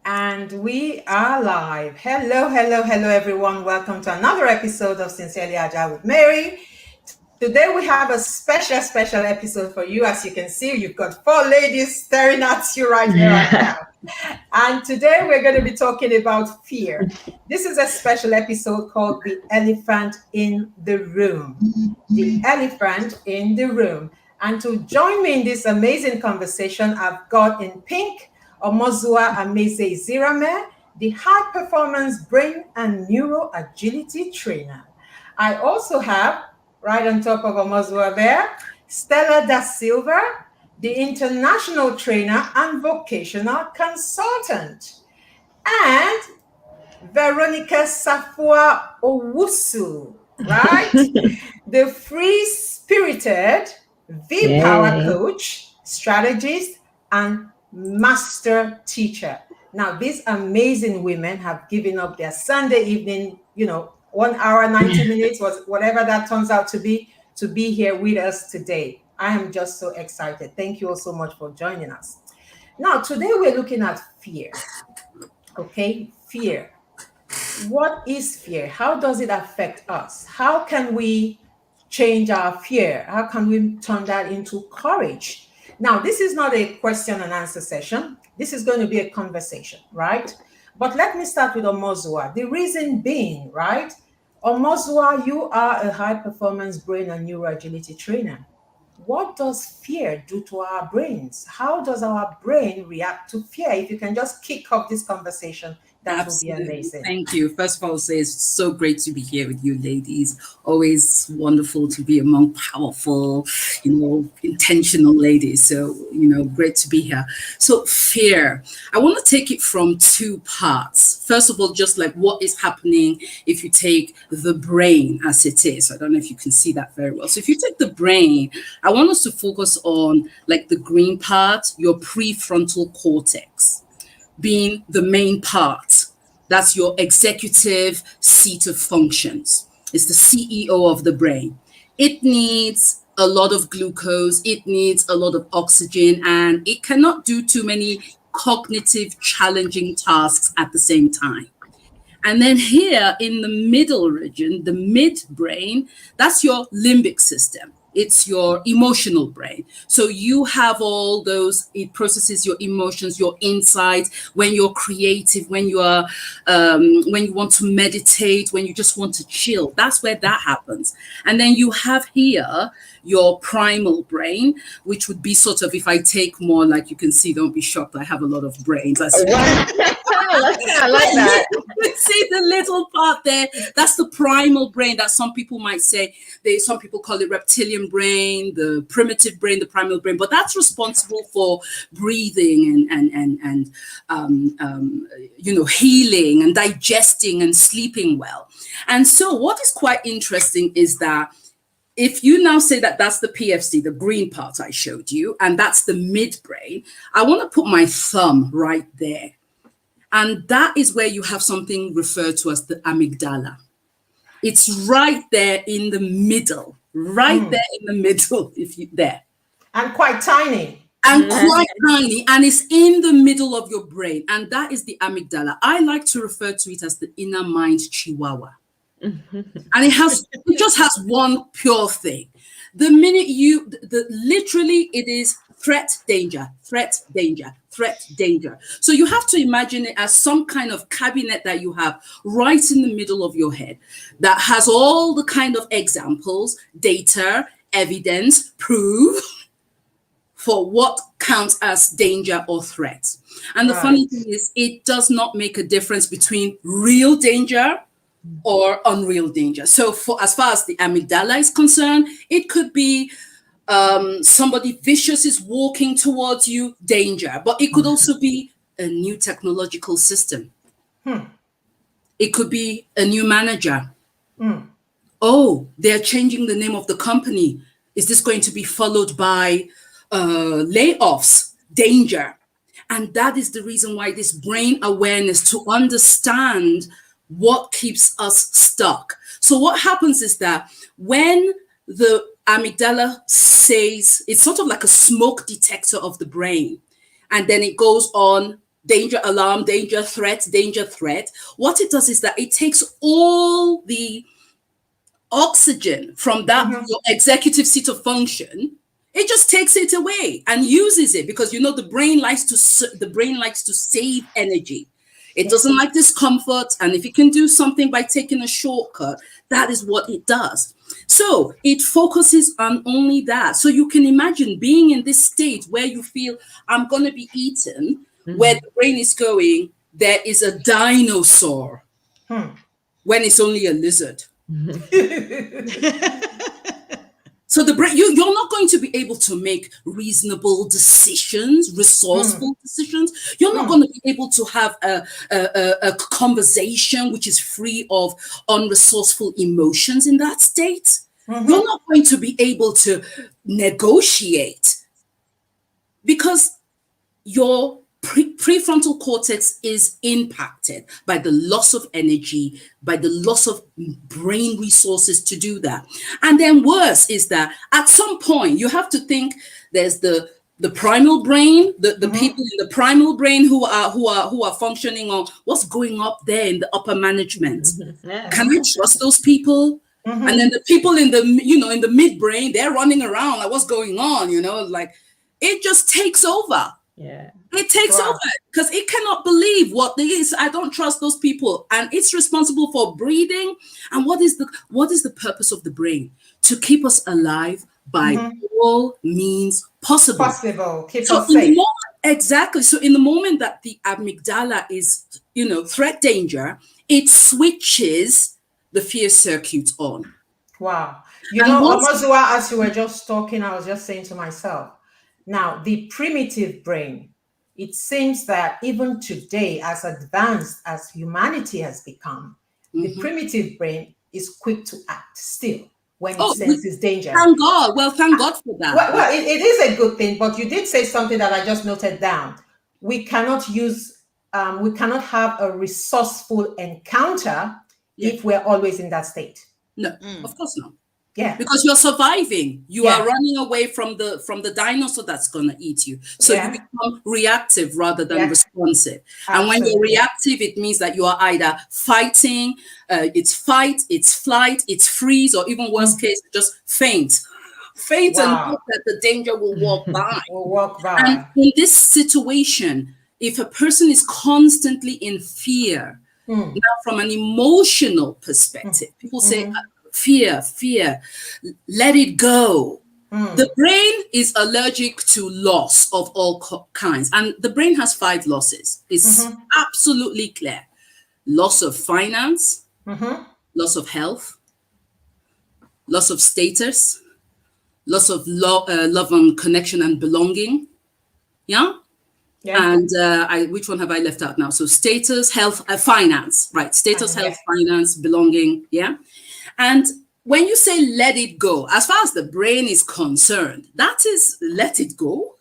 And we are live. Hello, hello, hello, everyone. Welcome to another episode of Sincerely Agile with Mary. Today we have a special episode for you. As you can see, you've got four ladies staring at you right here, right now. And today we're going to be talking about fear. This is a special episode called The Elephant in the Room. The Elephant in the Room. And to join me in this amazing conversation, I've got in pink Omozua Ameze Zirame, the high performance brain and neuro agility trainer. I also have, right on top of Omozua there, Stella da Silva, the international trainer and vocational consultant, and Veronica Safua Owusu, right? The free-spirited V-Power coach, strategist, and master teacher. Now, these amazing women have given up their Sunday evening, 1 hour, 90 minutes, whatever that turns out to be here with us today. I am just so excited. Thank you all so much for joining us. Now, today we're looking at fear. Okay, fear. What is fear? How does it affect us? How can we change our fear? How can we turn that into courage? Now, this is not a question and answer session. This is going to be a conversation, right? But let me start with Omozua. The reason being, right? Omozua, you are a high performance brain and neuro agility trainer. What does fear do to our brains? How does our brain react to fear? If you can just kick off this conversation, that Absolutely. would be amazing. Thank you. First of all, I'll say it's so great to be here with you ladies. Always wonderful to be among powerful, intentional ladies. So, great to be here. So fear, I want to take it from two parts. First of all, just like what is happening if you take the brain as it is. I don't know if you can see that very well. So if you take the brain, I want us to focus on like the green part, your prefrontal cortex being the main part. That's your executive seat of functions. It's the CEO of the brain. It needs a lot of glucose, it needs a lot of oxygen, and it cannot do too many cognitive challenging tasks at the same time. And then here in the middle region, the midbrain, that's your limbic system. It's your emotional brain. So you have all those, it processes your emotions, your insights, when you're creative, when you are, when you want to meditate, when you just want to chill. That's where that happens. And then you have here your primal brain, which would be sort of, if I take more, like you can see, don't be shocked, I have a lot of brains. I like that. You see the little part there, that's the primal brain that some people might say, some people call it reptilian brain, the primitive brain, the primal brain, but that's responsible for breathing and healing and digesting and sleeping well. And so what is quite interesting is that if you now say that that's the PFC, the green part I showed you, and that's the midbrain, I want to put my thumb right there. And that is where you have something referred to as the amygdala. It's right there in the middle, there in the middle, there. And quite tiny. And quite tiny, and it's in the middle of your brain. And that is the amygdala. I like to refer to it as the inner mind chihuahua. And it just has one pure thing. The minute literally it is threat, danger, threat, danger, threat, danger. So you have to imagine it as some kind of cabinet that you have right in the middle of your head that has all the kind of examples, data, evidence, proof for what counts as danger or threat. And the funny thing is, it does not make a difference between real danger or unreal danger. So as far as the amygdala is concerned, it could be somebody vicious is walking towards you, danger. But it could also be a new technological system. It could be a new manager. Oh, they're changing the name of the company. Is this going to be followed by layoffs? Danger. And that is the reason why this brain awareness, to understand what keeps us stuck. So what happens is that when the amygdala says, it's sort of like a smoke detector of the brain, and then it goes on danger alarm, danger threat, danger threat. What it does is that it takes all the oxygen from that your executive seat of function. It just takes it away and uses it, because the brain likes to save energy. It doesn't like discomfort, and if it can do something by taking a shortcut, that is what it does. So it focuses on only that. So you can imagine being in this state where you feel I'm going to be eaten, where the brain is going, there is a dinosaur, when it's only a lizard. So the brain, you're not going to be able to make reasonable decisions, resourceful decisions. You're not going to be able to have a conversation which is free of unresourceful emotions in that state. You're not going to be able to negotiate, because your prefrontal cortex is impacted by the loss of energy, by the loss of brain resources to do that. And then worse is that at some point you have to think there's the primal brain, the people in the primal brain who are functioning on what's going up there in the upper management. Can I trust those people? And then the people in the in the midbrain, they're running around like, what's going on? Like it just takes over. Yeah. It takes over because it cannot believe what there is. I don't trust those people, and it's responsible for breathing. And what is the purpose of the brain? To keep us alive by all means possible. Keep us safe. Exactly. So in the moment that the amygdala is, threat danger, it switches the fear circuit on. Wow. Omozua, as you were just talking, I was just saying to myself, now the primitive brain, it seems that even today, as advanced as humanity has become, the primitive brain is quick to act still when it senses danger. Thank God. Well, thank God for that. Well, it is a good thing, but you did say something that I just noted down. We cannot have a resourceful encounter if we're always in that state. No, of course not. Yeah. Because you're surviving. You are running away from the dinosaur that's going to eat you. So you become reactive rather than responsive. Absolutely. And when you're reactive, it means that you are either fighting, it's fight, it's flight, it's freeze, or even worst case, just faint. Faint and hope that the danger will walk by. And in this situation, if a person is constantly in fear, now from an emotional perspective, people say, fear, let it go. The brain is allergic to loss of all kinds. And the brain has 5 losses. It's absolutely clear. Loss of finance, loss of health, loss of status, loss of love and connection and belonging. Yeah. And which one have I left out now? So status, health, finance, right? Status, health, finance, belonging. Yeah. And when you say let it go, as far as the brain is concerned, that is let it go.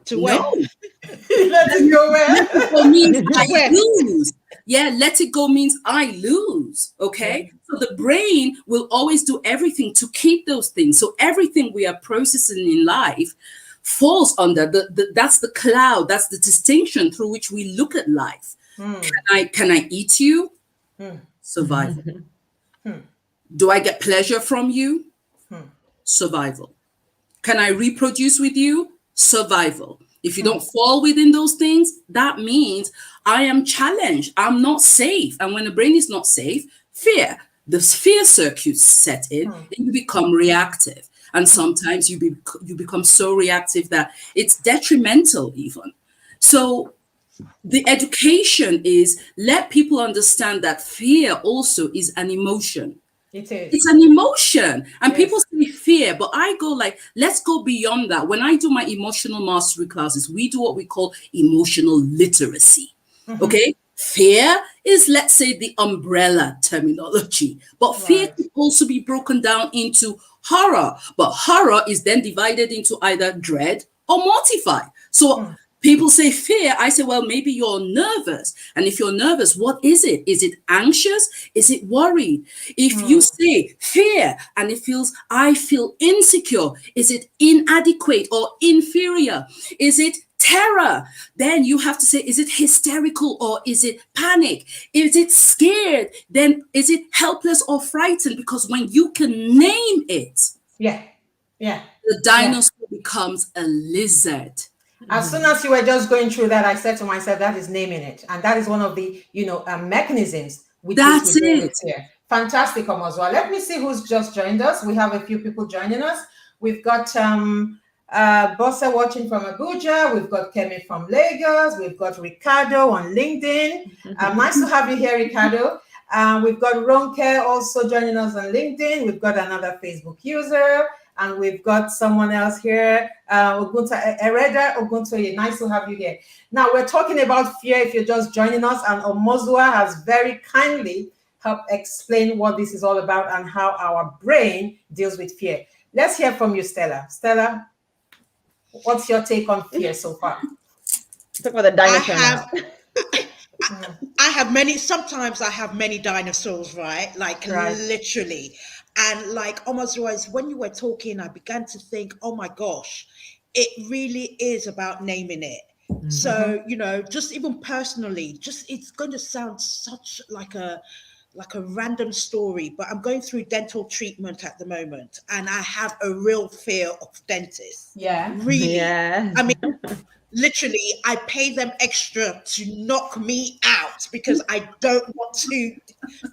To where? Let it go where? Let it go means I lose. Yeah, let it go means I lose. Okay. So the brain will always do everything to keep those things. So everything we are processing in life falls under that's the cloud, that's the distinction through which we look at life. Can I eat you? Survival. Do I get pleasure from you? Survival. Can I reproduce with you? Survival. If you don't fall within those things, that means I am challenged. I'm not safe. And when the brain is not safe, fear. The fear circuits set in, and you become reactive. And sometimes you become so reactive that it's detrimental even. So the education is let people understand that fear also is an emotion. It is. It's an emotion. And people say fear, but I go like, let's go beyond that. When I do my emotional mastery classes, we do what we call emotional literacy. Okay? Fear is, let's say, the umbrella terminology. But fear can also be broken down into horror. But horror is then divided into either dread or mortify. So people say fear. I say, well, maybe you're nervous. And if you're nervous, what is it? Is it anxious? Is it worried? If you say fear and I feel insecure, is it inadequate or inferior? Is it terror, then you have to say, is it hysterical or is it panic? Is it scared? Then is it helpless or frightened? Because when you can name it, Yeah. Yeah. the dinosaur becomes a lizard. As soon as you were just going through that, I said to myself, that is naming it. And that is one of the, mechanisms with which That's we bring it. it here. Fantastic, Omozua. Let me see who's just joined us. We have a few people joining us. We've got Bossa watching from Abuja. We've got Kemi from Lagos. We've got Ricardo on LinkedIn. Nice to have you here, Ricardo. We've got Ronke also joining us on LinkedIn. We've got another Facebook user. And we've got someone else here, Ogunta Ereda Oguntoye. Nice to have you here. Now, we're talking about fear if you're just joining us, and Omozua has very kindly helped explain what this is all about and how our brain deals with fear. Let's hear from you, Stella. Stella, what's your take on fear so far? Talk about the dinosaur now. I have many, sometimes I have many dinosaurs, right? Like literally. And like almost always, when you were talking, I began to think, oh my gosh, it really is about naming it. So, just even personally, it's going to sound such like a random story, but I'm going through dental treatment at the moment and I have a real fear of dentists. Yeah. Really. Yeah. I mean, literally, I pay them extra to knock me out because I don't want to,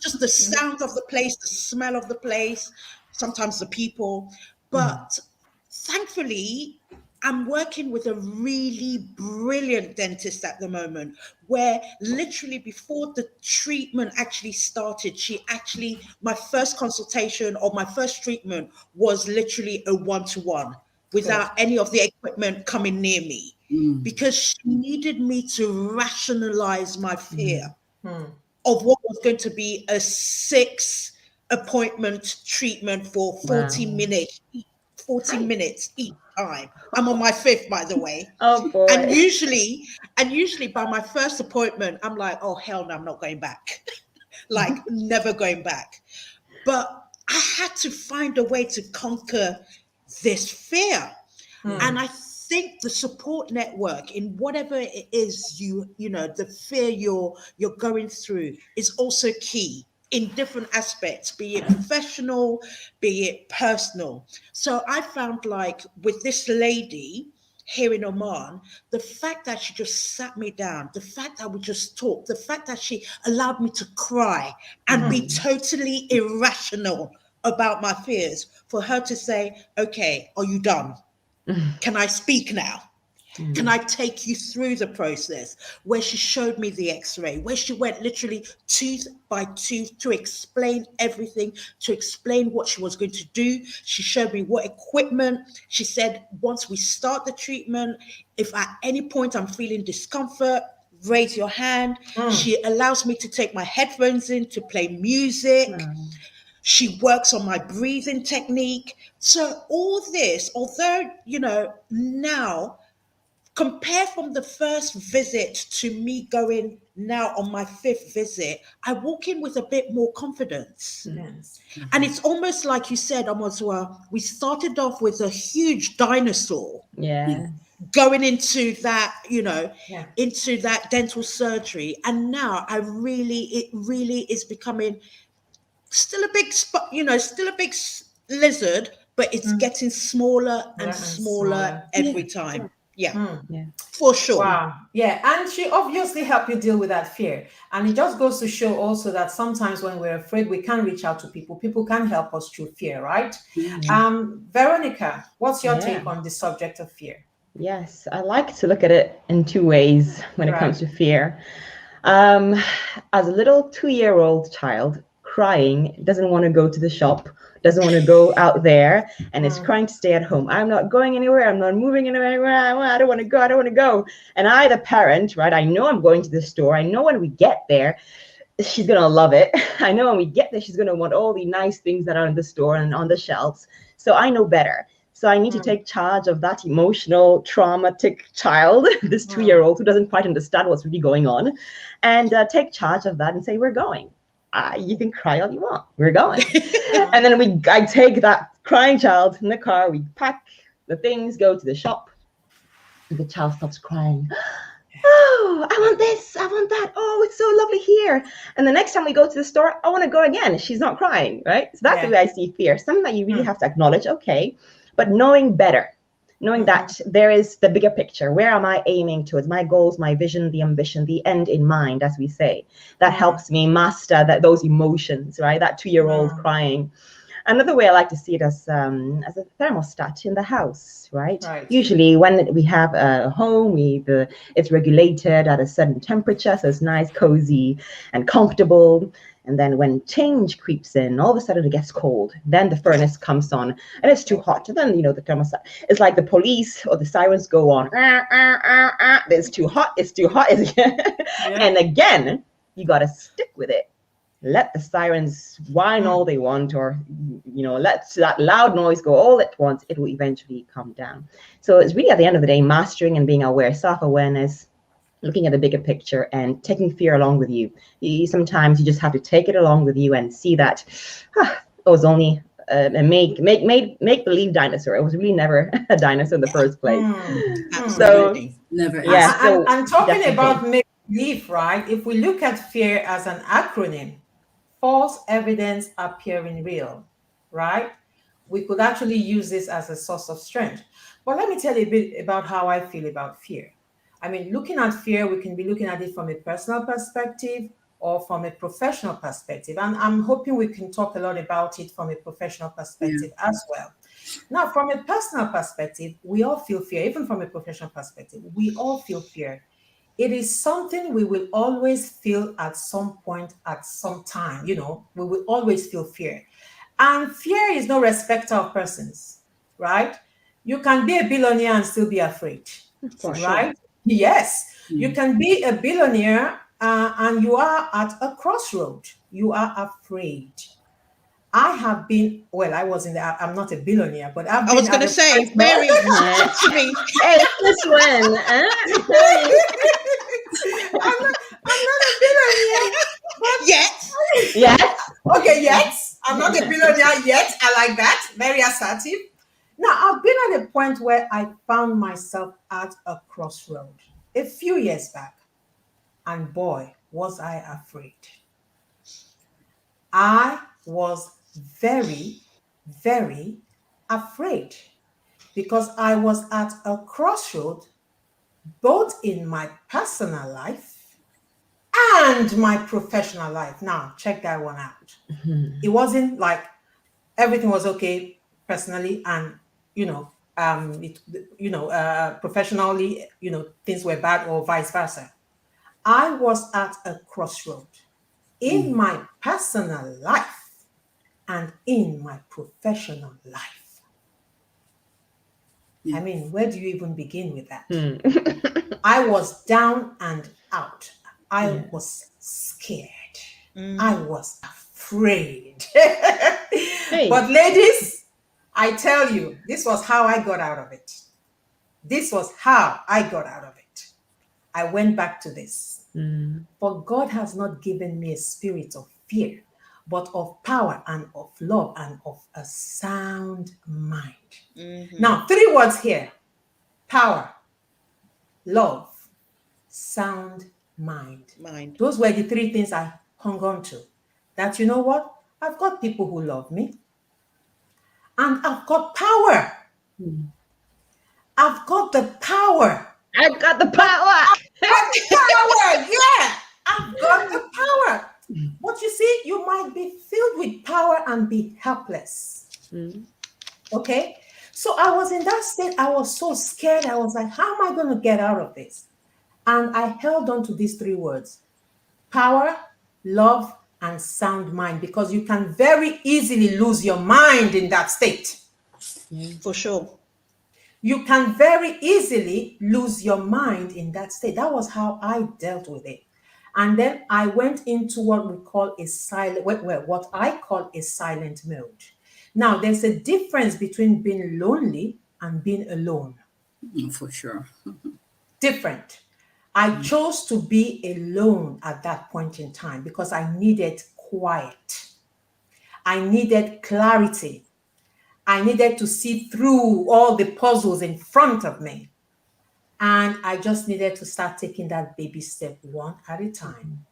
just the sound of the place, the smell of the place, sometimes the people. But thankfully, I'm working with a really brilliant dentist at the moment where literally before the treatment actually started, my first consultation or my first treatment was literally a one-to-one without any of the equipment coming near me because she needed me to rationalize my fear of what was going to be a 6 appointment treatment for 40 minutes. 40 minutes each time. I'm on my 5th, by the way. Oh boy. And usually by my first appointment, I'm like, oh hell no, I'm not going back. Like never going back. But I had to find a way to conquer this fear. And I think the support network in whatever it is the fear you're going through is also key in different aspects, be it professional, be it personal. So I found like with this lady here in Oman, the fact that she just sat me down, the fact that we just talked, the fact that she allowed me to cry and be totally irrational about my fears, for her to say, okay, are you done? Can I speak now? Can I take you through the process? Where she showed me the x-ray, where she went literally tooth by tooth to explain everything, to explain what she was going to do. She showed me what equipment. She said, once we start the treatment, if at any point I'm feeling discomfort, raise your hand. She allows me to take my headphones in to play music. She works on my breathing technique. So all this, although, now, compare from the first visit to me going now on my 5th visit, I walk in with a bit more confidence. Yes. And it's almost like you said, Amozua, we started off with a huge dinosaur. Yeah. Going into that, into that dental surgery. And now it really is becoming still a big spot, still a big lizard, but it's getting smaller and smaller every time. Yeah, for sure. Wow. Yeah. And she obviously helped you deal with that fear. And it just goes to show also that sometimes when we're afraid, we can reach out to people. People can help us through fear, right? Veronica, what's your take on the subject of fear? Yes, I like to look at it in 2 ways when it comes to fear. As a little 2-year-old child, crying, doesn't want to go to the shop, doesn't want to go out there, and is crying to stay at home. I'm not going anywhere. I'm not moving anywhere. I don't want to go. I don't want to go. And I, the parent, right, I know I'm going to the store. I know when we get there, she's going to love it. I know when we get there, she's going to want all the nice things that are in the store and on the shelves. So I know better. So I need to take charge of that emotional, traumatic child, this 2-year-old who doesn't quite understand what's really going on, and take charge of that and say, we're going. You can cry all you want. We're going. And then I take that crying child in the car. We pack the things, go to the shop. The child stops crying. Oh, I want this, I want that. Oh, it's so lovely here. And the next time we go to the store, I want to go again. She's not crying, right? So that's the way I see fear. Something that you really have to acknowledge, okay, but knowing better, knowing that there is the bigger picture. Where am I aiming towards? My goals, my vision, the ambition, the end in mind, as we say. That helps me master those emotions, right? That 2-year-old crying. Another way I like to see it as a thermostat in the house, right? Usually when we have a home, it's regulated at a certain temperature, so it's nice, cozy, and comfortable. And then when change creeps in, all of a sudden it gets cold. Then the furnace comes on, and it's too hot. And then the thermostat. It's like the police or the sirens go on. It's too hot. It's too hot. And again, you got to stick with it. Let the sirens whine all they want, or let that loud noise go all at once. It will eventually come down. So it's really, at the end of the day, mastering and being aware, self-awareness, looking at the bigger picture and taking fear along with you. Sometimes you just have to take it along with you and see that it was only a make-believe dinosaur. It was really never a dinosaur in the first place. Absolutely. So Never. Yeah. So I'm talking definitely. about make-believe, right? If we look at fear as an acronym, false evidence appearing real, right? We could actually use this as a source of strength. But let me tell you a bit about how I feel about fear. I mean, looking at fear, we can be looking at it from a personal perspective or from a professional perspective. And I'm hoping we can talk a lot about it from a professional perspective as well. Now, from a personal perspective, we all feel fear. Even from a professional perspective, we all feel fear. It is something we will always feel at some point, at some time. We will always feel fear. And fear is no respecter of persons, right? You can be a billionaire and still be afraid, right? Yes, you can be a billionaire and you are at a crossroad. You are afraid. I have been, well, I'm not a billionaire, but I've I was been going at to a say, point where- Mary, talk to me. Hey, this one. I'm not a billionaire, but Yes. Yes. okay, yes, I'm not a billionaire yet. I like that. Very assertive. Now, I've been at a point where I found myself at a crossroad a few years back. And boy, was I afraid. I was very, very afraid because I was at a crossroad both in my personal life and my professional life. Now, check that one out. It wasn't like everything was okay personally and professionally, things were bad or vice versa. I was at a crossroad in my personal life and in my professional life. I mean, where do you even begin with that? I was down and out. I was scared. I was afraid. But ladies, I tell you, this was how I got out of it. This was how I got out of it. I went back to this. For God has not given me a spirit of fear, but of power and of love and of a sound mind. Now, 3 words here: power, love, sound mind. Those were the 3 things I hung on to. That, you know what? I've got people who love me. And I've got power. I've got the power. I've got the power. Power, yeah. I've got the power. But you see, you might be filled with power and be helpless. Okay? So I was in that state. I was so scared. I was like, how am I going to get out of this? And I held on to these 3 words: power, love, and sound mind, because you can very easily lose your mind in that state. For sure. You can very easily lose your mind in that state. That was how I dealt with it. And then I went into what we call a silent, what I call a silent mode. Now, there's a difference between being lonely and being alone. For sure. Different. I chose to be alone at that point in time because I needed quiet. I needed clarity. I needed to see through all the puzzles in front of me. And I just needed to start taking that baby step one at a time,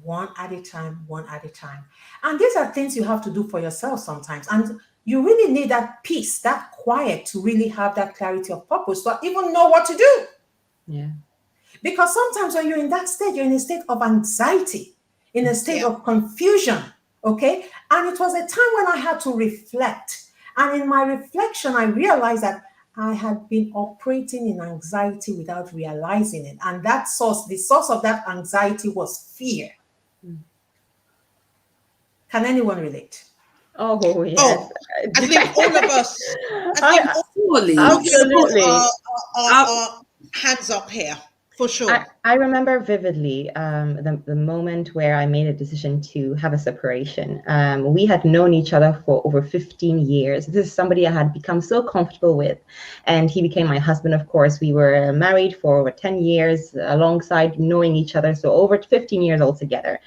one at a time, one at a time. And these are things you have to do for yourself sometimes. And you really need that peace, that quiet to really have that clarity of purpose to even know what to do. Yeah. Because sometimes when you're in that state, you're in a state of anxiety, in a state Yeah. of confusion. Okay. And it was a time when I had to reflect. And in my reflection, I realized that I had been operating in anxiety without realizing it. And that source, the source of that anxiety was fear. Can anyone relate? Oh, yes. Oh, I think all of us, I think I, all Surely. of us absolutely. are hands up here, for sure. I remember vividly the moment where I made a decision to have a separation. We had known each other for over 15 years. This is somebody I had become so comfortable with, and he became my husband, of course. We were married for over 10 years alongside knowing each other, so over 15 years altogether.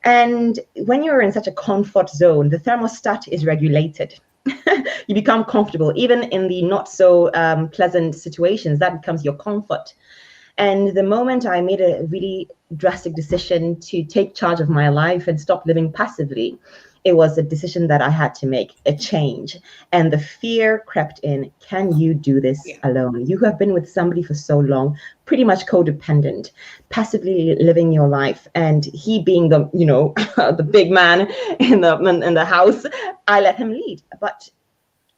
And when you're in such a comfort zone, the thermostat is regulated. You become comfortable, even in the not so pleasant situations. That becomes your comfort. And the moment I made a really drastic decision to take charge of my life and stop living passively, it was a decision that I had to make, a change. And the fear crept in. Can you do this Yeah. alone? You have been with somebody for so long, pretty much codependent, passively living your life. And he being the, the big man in the house, I let him lead. But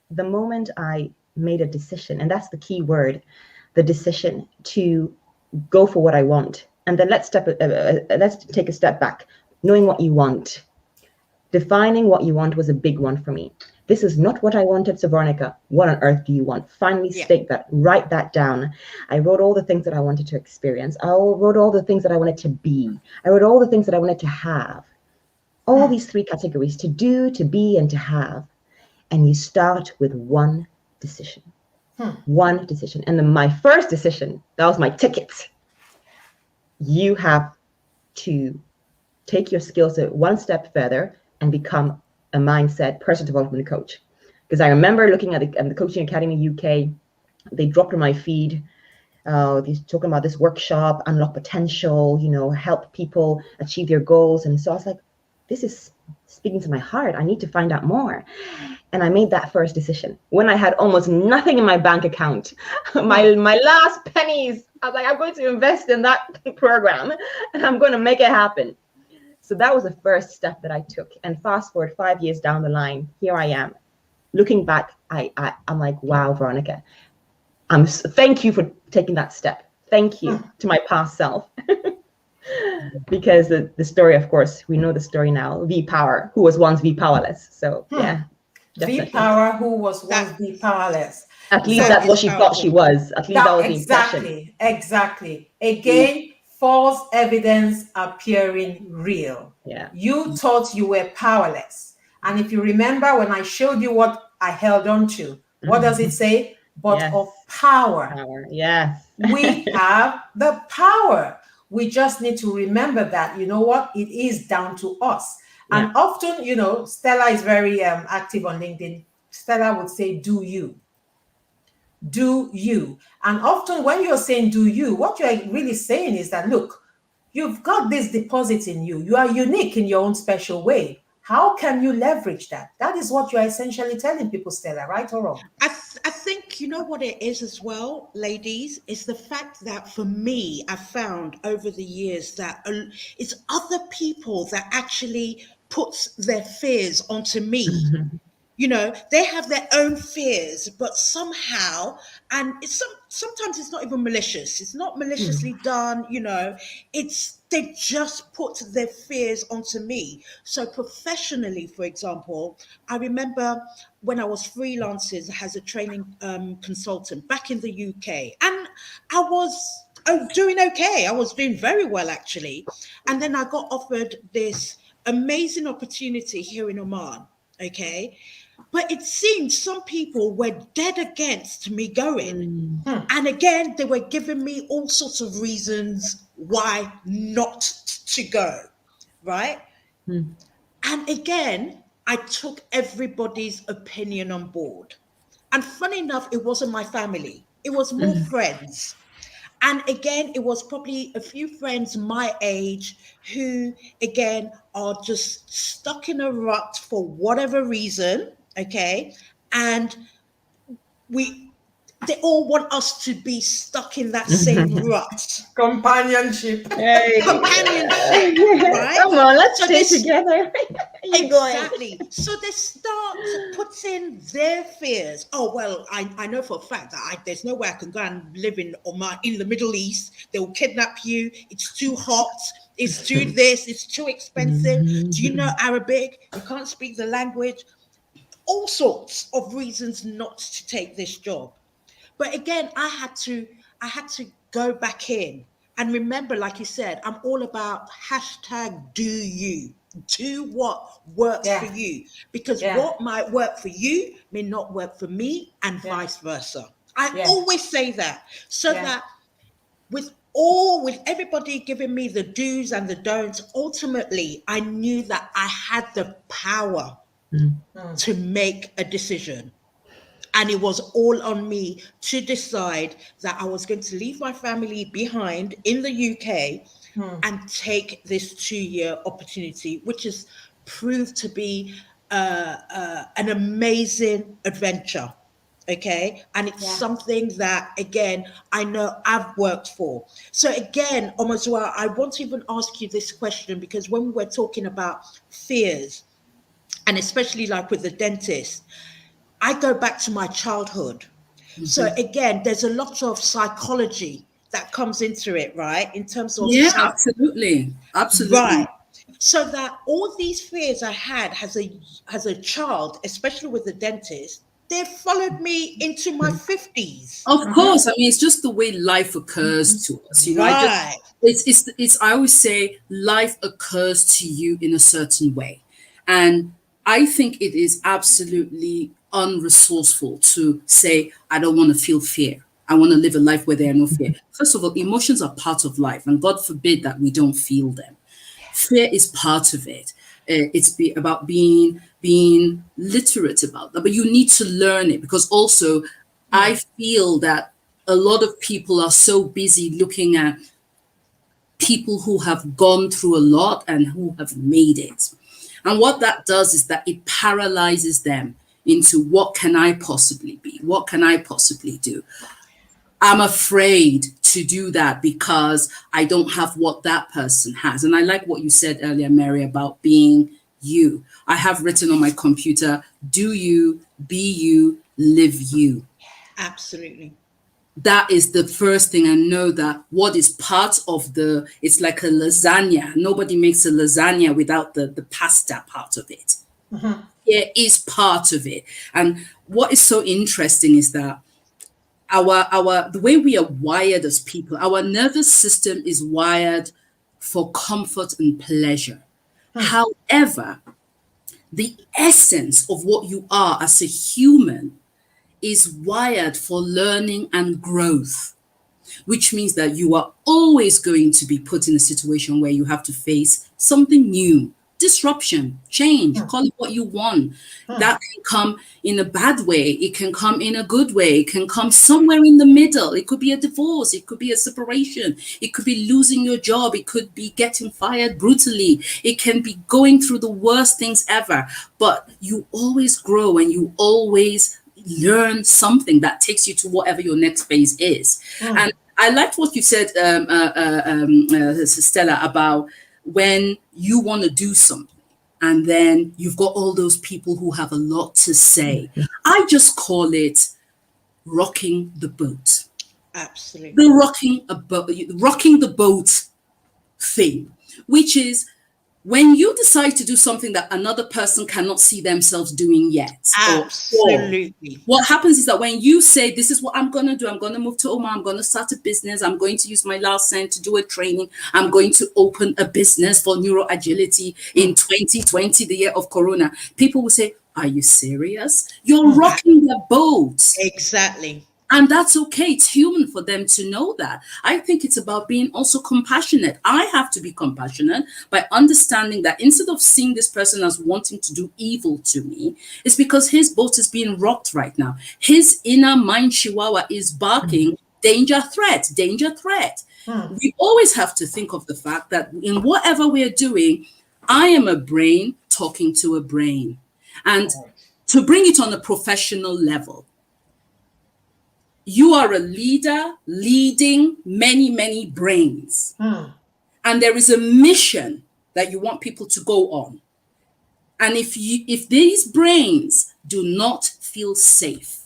the moment I made a decision, and that's the key word, the decision to go for what I want. And then let's take a step back. Knowing what you want, defining what you want was a big one for me. This is not what I wanted, so Veronica, what on earth do you want? Finally state that, write that down. I wrote all the things that I wanted to experience. I wrote all the things that I wanted to be. I wrote all the things that I wanted to have. All these three categories: to do, to be, and to have. And you start with one decision. One decision. And then my first decision, that was my ticket. You have to take your skills one step further and become a mindset personal development coach. Because I remember looking at the Coaching Academy UK, they dropped on my feed, talking about this workshop, unlock potential, help people achieve their goals. And so I was like, this is speaking to my heart. I need to find out more. And I made that first decision when I had almost nothing in my bank account. my last pennies. I was like, I'm going to invest in that program and I'm going to make it happen. So that was the first step that I took. And fast forward 5 years down the line, here I am. Looking back, I'm like, wow, Veronica, thank you for taking that step. Thank you to my past self. Because the story, of course, we know the story now. V Power, who was once V Powerless. So yeah. V Power, who was once V Powerless. At least that's what she thought she was. At least that was the impression. Exactly. Again, false evidence appearing real. Yeah. You thought you were powerless. And if you remember when I showed you what I held on to, what does it say? But of power. Yes. We have the power. We just need to remember that, you know what? It is down to us. And often, Stella is very active on LinkedIn. Stella would say, do you. Do you. And often when you're saying do you, what you're really saying is that, look, you've got this deposit in you. You are unique in your own special way. How can you leverage that? That is what you're essentially telling people, Stella, right or wrong? I think, you know what it is as well, ladies, is the fact that for me, I found over the years that it's other people that actually puts their fears onto me. They have their own fears, but somehow, and sometimes it's not even malicious. It's not maliciously done, they just put their fears onto me. So professionally, for example, I remember when I was freelancing as a training consultant back in the UK, and I was doing okay. I was doing very well, actually. And then I got offered this amazing opportunity here in Oman, okay? But it seemed some people were dead against me going. And again, they were giving me all sorts of reasons why not to go, right? And again, I took everybody's opinion on board. And funny enough, it wasn't my family. It was more friends. And again, it was probably a few friends my age who, again, are just stuck in a rut for whatever reason. Okay. And we, they all want us to be stuck in that same rut. Companionship. Hey. Companionship, right? Come on, let's So stay this- together. You going? Exactly. So they start to put in their fears. Oh, well, I know for a fact that there's no way I can go and live in Oman, in the Middle East. They will kidnap you. It's too hot. It's too this. It's too expensive. Do you know Arabic? You can't speak the language. All sorts of reasons not to take this job. But again, I had to go back in and remember, like you said, I'm all about hashtag do you. Do what works for you, because what might work for you may not work for me, and vice versa. I always say that, so that with everybody giving me the do's and the don'ts, ultimately I knew that I had the power to make a decision. And it was all on me to decide that I was going to leave my family behind in the UK and take this 2-year opportunity, which has proved to be an amazing adventure. Okay. And it's something that, again, I know I've worked for. So again, Omazua, I want to even ask you this question, because when we were talking about fears, and especially like with the dentist, I go back to my childhood. So again, there's a lot of psychology that comes into it, right? In terms of absolutely. Right. So that all these fears I had as a child, especially with the dentist, they followed me into my 50s. Of course. I mean, it's just the way life occurs to us. You know, it's I always say life occurs to you in a certain way. And I think it is absolutely unresourceful to say, I don't want to feel fear. I want to live a life where there are no fear. First of all, emotions are part of life, and God forbid that we don't feel them. Fear is part of it. It's about being literate about that, but you need to learn it, because also I feel that a lot of people are so busy looking at people who have gone through a lot and who have made it. And what that does is that it paralyzes them into, what can I possibly be? What can I possibly do? I'm afraid to do that because I don't have what that person has. And I like what you said earlier, Mary, about being you. I have written on my computer, do you, be you, live you. Absolutely. That is the first thing. I know that what is part of it's like a lasagna. Nobody makes a lasagna without the pasta part of it. It is part of it. And what is so interesting is that the way we are wired as people, our nervous system is wired for comfort and pleasure. However, the essence of what you are as a human is wired for learning and growth, which means that you are always going to be put in a situation where you have to face something new, disruption, change, call it what you want. That can come in a bad way. It can come in a good way. It can come somewhere in the middle. It could be a divorce. It could be a separation. It could be losing your job. It could be getting fired brutally. It can be going through the worst things ever. But you always grow and you always learn something that takes you to whatever your next phase is. And I liked what you said, Stella, about when you want to do something and then you've got all those people who have a lot to say. I just call it rocking the boat. Absolutely. The rocking the boat thing, which is when you decide to do something that another person cannot see themselves doing yet. Absolutely. What happens is that when you say, this is what I'm going to do, I'm going to move to Oman, I'm going to start a business, I'm going to use my last cent to do a training, I'm going to open a business for neuro agility in 2020, the year of Corona. People will say, are you serious? You're rocking the boat. Exactly. And that's okay. It's human for them to know that. I think it's about being also compassionate. I have to be compassionate by understanding that instead of seeing this person as wanting to do evil to me, it's because his boat is being rocked right now. His inner mind chihuahua is barking, danger, threat, danger, threat. We always have to think of the fact that in whatever we're doing, I am a brain talking to a brain. And to bring it on a professional level, you are a leader leading many, many brains. And there is a mission that you want people to go on. And if these brains do not feel safe,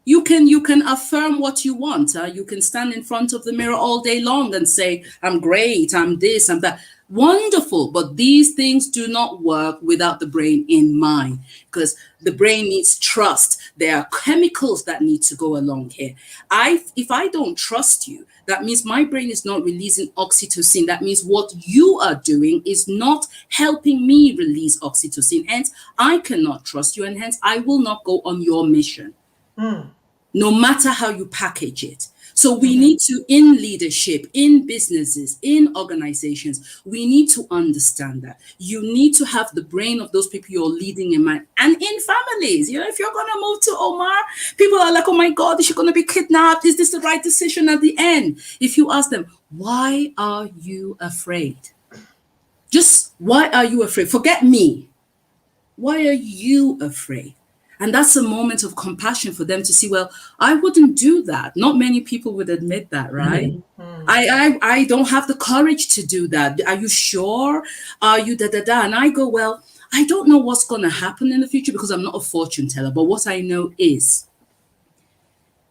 you can affirm what you want. You can stand in front of the mirror all day long and say, I'm great, I'm this, I'm that. Wonderful. But these things do not work without the brain in mind, because the brain needs trust. There are chemicals that need to go along here. If I don't trust you, that means my brain is not releasing oxytocin. That means what you are doing is not helping me release oxytocin. Hence, I cannot trust you, and hence I will not go on your mission. No matter how you package it. So we need to, in leadership, in businesses, in organizations, we need to understand that you need to have the brain of those people you're leading in mind. And in families, if you're going to move to Omar, people are like, oh my God, is she going to be kidnapped? Is this the right decision at the end? If you ask them, why are you afraid? Just why are you afraid? Forget me. Why are you afraid? And that's a moment of compassion for them to see, well, I wouldn't do that. Not many people would admit that, right? I don't have the courage to do that. Are you sure? Are you da-da-da? And I go, well, I don't know what's going to happen in the future because I'm not a fortune teller. But what I know is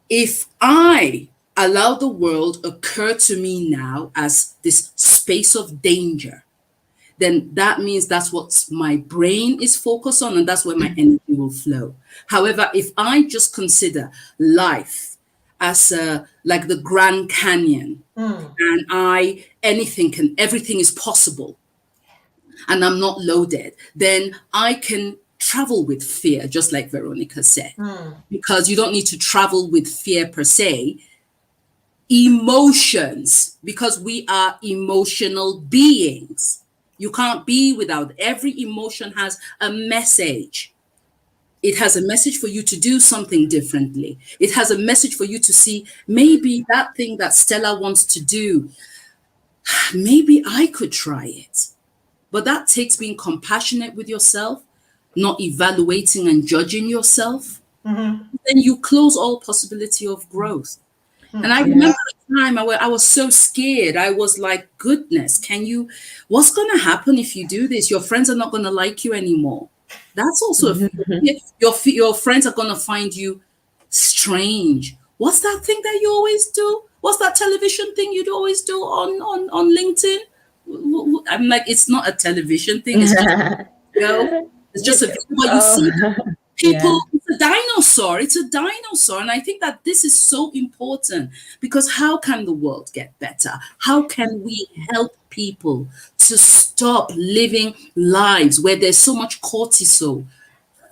if I allow the world occur to me now as this space of danger, then that means that's what my brain is focused on, and that's where my energy will flow. However, if I just consider life as like the Grand Canyon, and everything is possible, and I'm not loaded, then I can travel with fear, just like Veronica said, because you don't need to travel with fear per se. Emotions, because we are emotional beings. You can't be without. Every emotion has a message. It has a message for you to do something differently. It has a message for you to see maybe that thing that Stella wants to do, maybe I could try it. But that takes being compassionate with yourself, not evaluating and judging yourself. Then you close all possibility of growth. And I remember a time I was so scared. I was like, goodness, what's going to happen if you do this? Your friends are not going to like you anymore. That's also your friends are going to find you strange. What's that thing that you always do? What's that television thing you'd always do on LinkedIn? I'm like, it's not a television thing. It's just, it's just a video. But you see people, it's a dinosaur. It's a dinosaur. And I think that this is so important, because how can the world get better? How can we help people to stop living lives where there's so much cortisol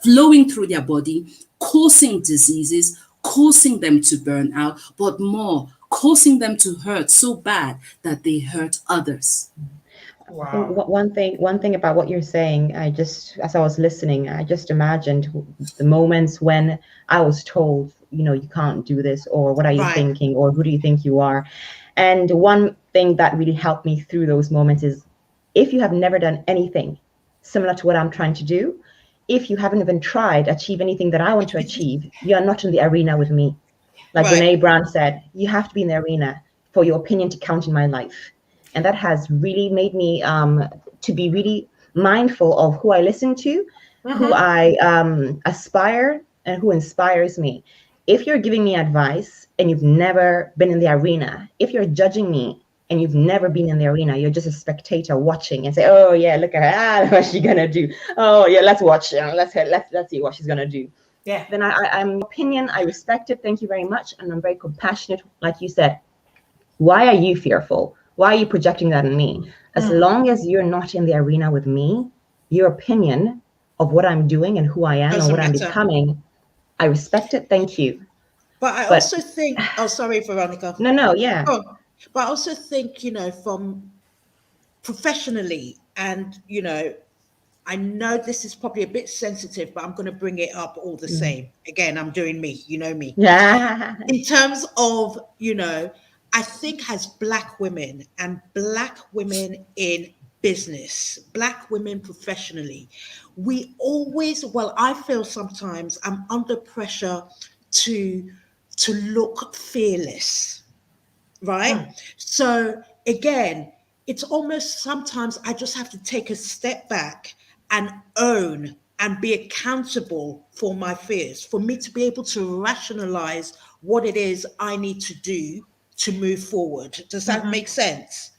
flowing through their body, causing diseases, causing them to burn out, but more, causing them to hurt so bad that they hurt others? Wow. One thing about what you're saying, as I was listening, I just imagined the moments when I was told, you can't do this, or what are you thinking, or who do you think you are? And one thing that really helped me through those moments is, if you have never done anything similar to what I'm trying to do, if you haven't even tried to achieve anything that I want to achieve, you are not in the arena with me. Like Brene Brown said, you have to be in the arena for your opinion to count in my life. And that has really made me to be really mindful of who I listen to, who I aspire, and who inspires me. If you're giving me advice and you've never been in the arena, if you're judging me and you've never been in the arena, you're just a spectator watching and say, oh yeah, look at her, what's she gonna do? Oh yeah, let's watch. Let's see what she's gonna do. Yeah. Then I'm opinion, I respect it. Thank you very much, and I'm very compassionate. Like you said, why are you fearful? Why are you projecting that on me? As long as you're not in the arena with me, your opinion of what I'm doing and who I am and what I'm becoming, I respect it. Thank you. But I also think, sorry, Veronica. No, yeah. Oh, but I also think, from professionally, and, I I know this is probably a bit sensitive, but I'm going to bring it up all the same. Again, I'm doing me, you know me. Yeah. In terms of, I think as Black women and Black women in business, Black women professionally, we always, well, I feel sometimes I'm under pressure to look fearless, right? So again, it's almost sometimes I just have to take a step back and own and be accountable for my fears, for me to be able to rationalize what it is I need to do to move forward. Does that make sense?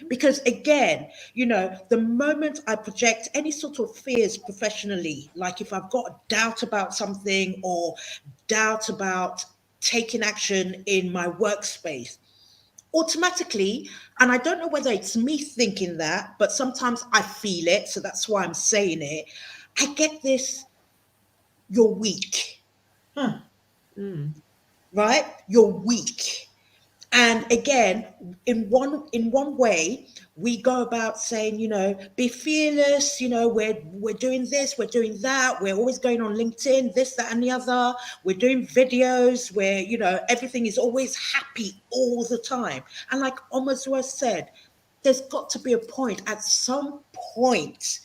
Because again, the moment I project any sort of fears professionally, like if I've got a doubt about something or doubt about taking action in my workspace, automatically, and I don't know whether it's me thinking that, but sometimes I feel it, so that's why I'm saying it. I get this, you're weak, right? You're weak. And again, in one way, we go about saying, be fearless, we're doing this, we're doing that, we're always going on LinkedIn, this, that, and the other. We're doing videos where, everything is always happy all the time. And like Omazua said, there's got to be a point at some point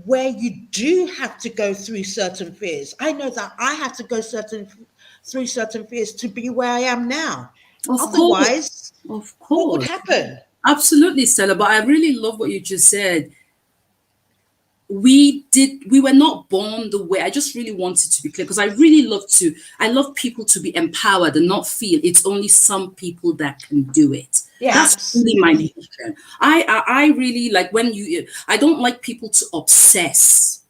where you do have to go through certain fears. I know that I had to go through certain fears to be where I am now. Of course. Otherwise, Of what would course. happen? Absolutely, Stella. But I really love what you just said. We were not born the way. I just really wanted to be clear because I love people to be empowered and not feel it's only some people that can do it. Yeah, that's really my vision. I really like I don't like people to obsess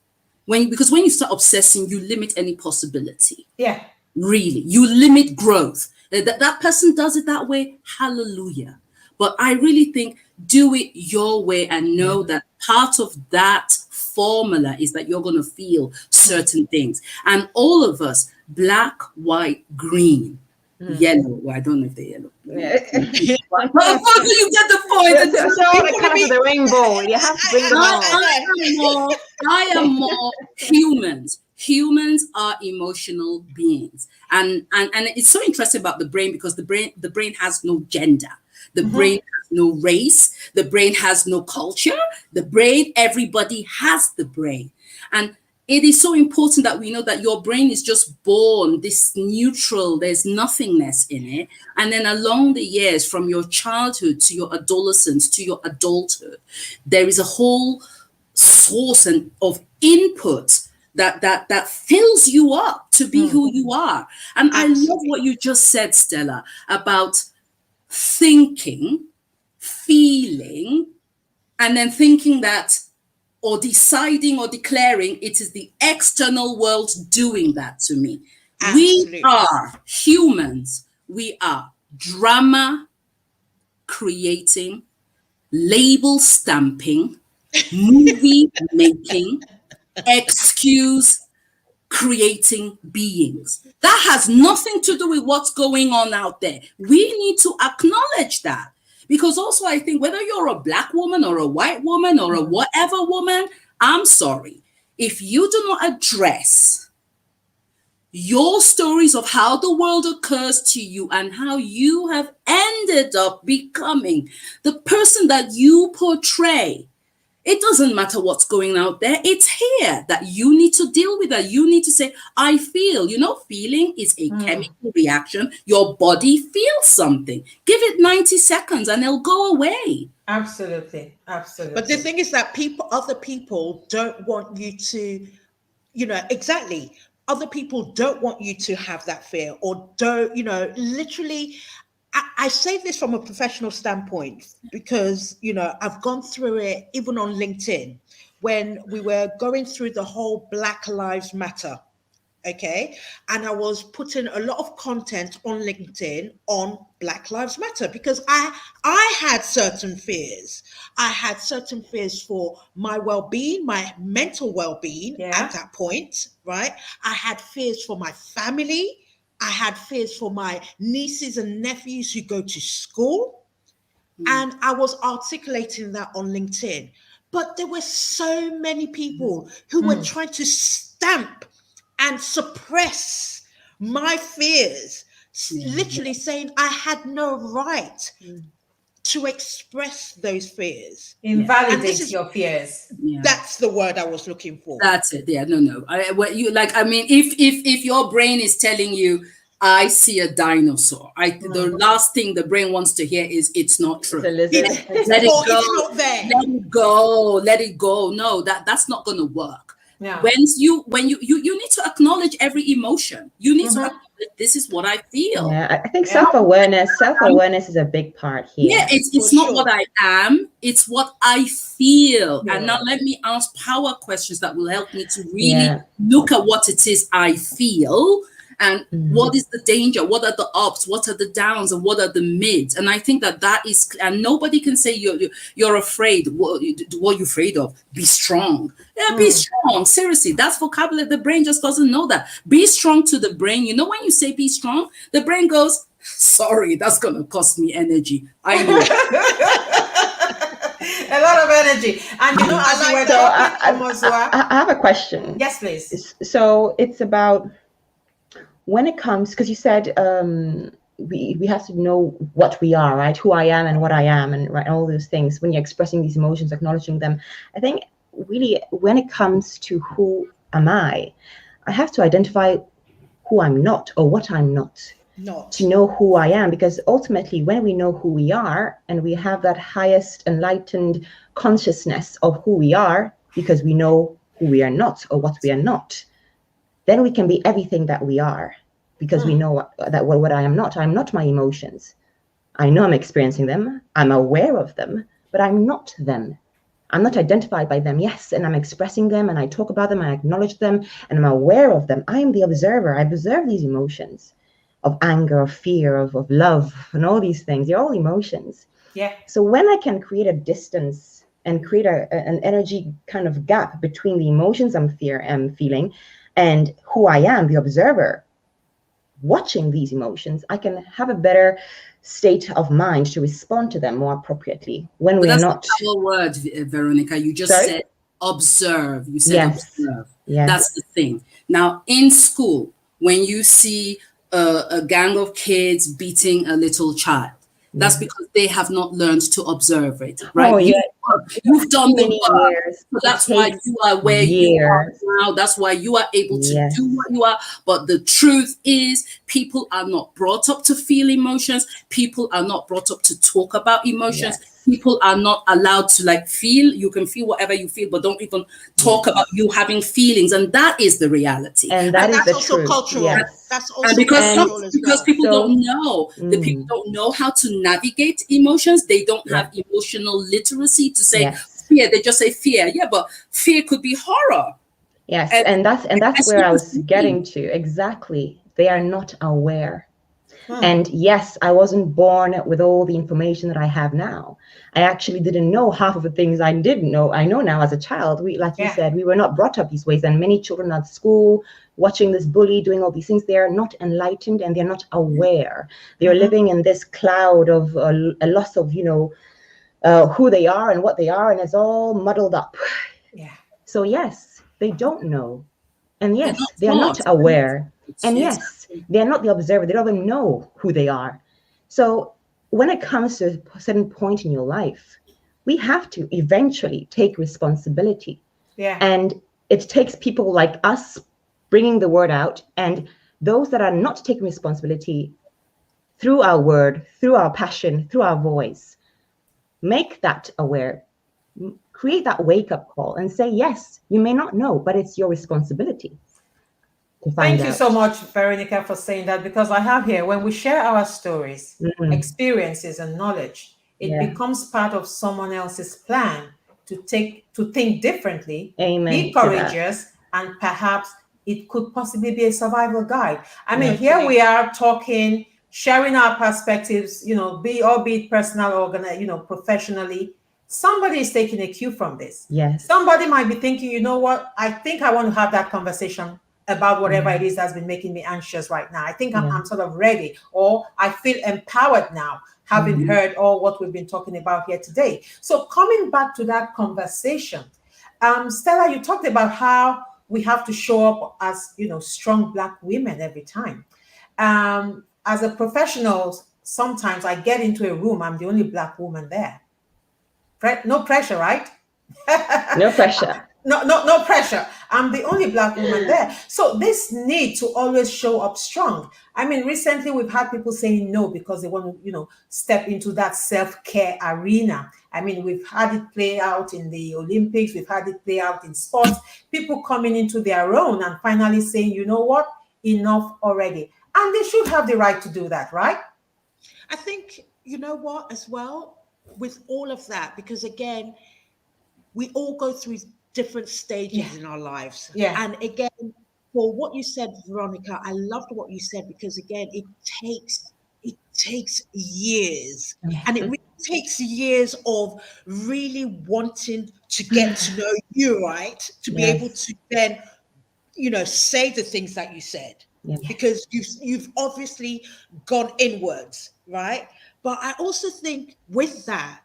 because when you start obsessing, you limit any possibility. Yeah. Really, you limit growth. That person does it that way, hallelujah. But I really think do it your way and know that part of that formula is that you're going to feel certain things. And all of us, black, white, green, yellow. Well, I don't know if they're yellow. But of course, you get the point. Show the colors of the rainbow. You have to bring them out. I am more humans. Humans are emotional beings, and it's so interesting about the brain because the brain has no gender. The brain has no race. The brain has no culture. The brain, everybody has the brain, and it is so important that we know that your brain is just born this neutral. There's nothingness in it, and then along the years, from your childhood to your adolescence to your adulthood, there is a whole source of input that fills you up to be who you are. And absolutely. I love what you just said, Stella, about thinking, feeling, and then thinking that or deciding or declaring it is the external world doing that to me. Absolutely. We are humans. We are drama creating, label stamping, movie making, excuse creating beings. That has nothing to do with what's going on out there. We need to acknowledge that. Because also I think whether you're a black woman or a white woman or a whatever woman, I'm sorry, if you do not address your stories of how the world occurs to you and how you have ended up becoming the person that you portray, it doesn't matter what's going out there. It's here that you need to deal with that. You need to say, I feel. Feeling is a chemical reaction. Your body feels something. Give it 90 seconds and it'll go away. Absolutely. Absolutely. But the thing is that other people don't want you to, exactly. Other people don't want you to have that fear or don't, literally. I say this from a professional standpoint because, I've gone through it even on LinkedIn when we were going through the whole Black Lives Matter. Okay. And I was putting a lot of content on LinkedIn on Black Lives Matter because I had certain fears. I had certain fears for my well-being, my mental well-being at that point, right? I had fears for my family. I had fears for my nieces and nephews who go to school. And I was articulating that on LinkedIn. But there were so many people who were trying to stamp and suppress my fears, literally saying I had no right to express those fears. Invalidate your fears. That's the word I was looking for. That's it. Yeah, no. If your brain is telling you, I see a dinosaur, the last thing the brain wants to hear is it's not true. It's a lizard. Let it go. It's not there. Let it go. No, that's not going to work. Yeah. When you need to acknowledge every emotion. You need to acknowledge, this is what I feel. Yeah, I think self-awareness is a big part here. Yeah, it's not what I am, it's what I feel. And now let me ask power questions that will help me to really look at what it is I feel. And what is the danger? What are the ups? What are the downs? And what are the mids? And I think that is, and nobody can say you're afraid. What are you afraid of? Be strong. Yeah, be strong. Seriously, that's vocabulary. The brain just doesn't know that. Be strong to the brain. You know, when you say be strong, the brain goes, sorry, that's going to cost me energy. I know. A lot of energy. And you know, I have a question. Yes, please. So it's about, when it comes, because you said we have to know what we are, right? Who I am and what I am, and right, all those things. When you're expressing these emotions, acknowledging them, I think really when it comes to who am I have to identify who I'm not or what I'm not. To know who I am, because ultimately when we know who we are and we have that highest enlightened consciousness of who we are, because we know who we are not or what we are not, then we can be everything that we are, because we know what I am not. I'm not my emotions. I know I'm experiencing them. I'm aware of them, but I'm not them. I'm not identified by them. Yes, and I'm expressing them, and I talk about them, and I acknowledge them, and I'm aware of them. I am the observer. I observe these emotions of anger, of fear, of love, and all these things. They're all emotions. Yeah. So when I can create a distance and create an energy kind of gap between the emotions I'm feeling and who I am, the observer, watching these emotions, I can have a better state of mind to respond to them more appropriately. When we are not. That's the word, Veronica. You just said observe. You said observe. Yes. That's the thing. Now, in school, when you see a gang of kids beating a little child, that's because they have not learned to observe it, right? Oh, yeah. You've done the work. Years. So that's why you are where you are now. That's why you are able to do what you are. But the truth is, people are not brought up to feel emotions. People are not brought up to talk about emotions. People are not allowed to feel. You can feel whatever you feel, but don't even talk about you having feelings. And that is the reality. And that's the also truth. Cultural. Yes. That's also and because cultural people don't know, the people don't know how to navigate emotions. They don't have emotional literacy to say fear. They just say fear. Yeah, but fear could be horror. Yes, and that's where I was getting to. Exactly. They are not aware. And yes, I wasn't born with all the information that I have now. I actually didn't know half of the things I didn't know. I know now as a child. You said, we were not brought up these ways. And many children at school watching this bully, doing all these things, they are not enlightened and they're not aware. They are living in this cloud of a loss of, who they are and what they are, and it's all muddled up. Yeah. So yes, they don't know. And yes, they are not aware. And yes, they are not the observer. They don't even know who they are. So when it comes to a certain point in your life, we have to eventually take responsibility. Yeah. And it takes people like us bringing the word out, and those that are not taking responsibility through our word, through our passion, through our voice, make that aware, create that wake-up call and say, yes, you may not know, but it's your responsibility. Thank you so much, Veronica, for saying that, because I have here, when we share our stories, experiences, and knowledge, it becomes part of someone else's plan to think differently, be courageous, and perhaps it could possibly be a survival guide. I mean, here we are talking, sharing our perspectives, be it personal or professionally. Somebody is taking a cue from this. Yes. Somebody might be thinking, you know what? I think I want to have that conversation about whatever it is that's been making me anxious right now. I think I'm sort of ready, or I feel empowered now. having heard all what we've been talking about here today. So coming back to that conversation, Stella, you talked about how we have to show up as, strong Black women every time. As a professional, sometimes I get into a room, I'm the only Black woman there. No pressure, right? No pressure. No pressure. I'm the only Black woman there. So this need to always show up strong. I mean, recently we've had people saying no because they want to, step into that self-care arena. I mean, we've had it play out in the Olympics. We've had it play out in sports. People coming into their own and finally saying, you know what, enough already. And they should have the right to do that, right? I think, you know what, as well, with all of that, because again, we all go through different stages in our lives. Yeah. And again, for what you said, Veronica, I loved what you said, because again, it takes years. And it really takes years of really wanting to get to know you, right? To be able to then, say the things that you said. Yeah. Because you've obviously gone inwards, right? But I also think with that,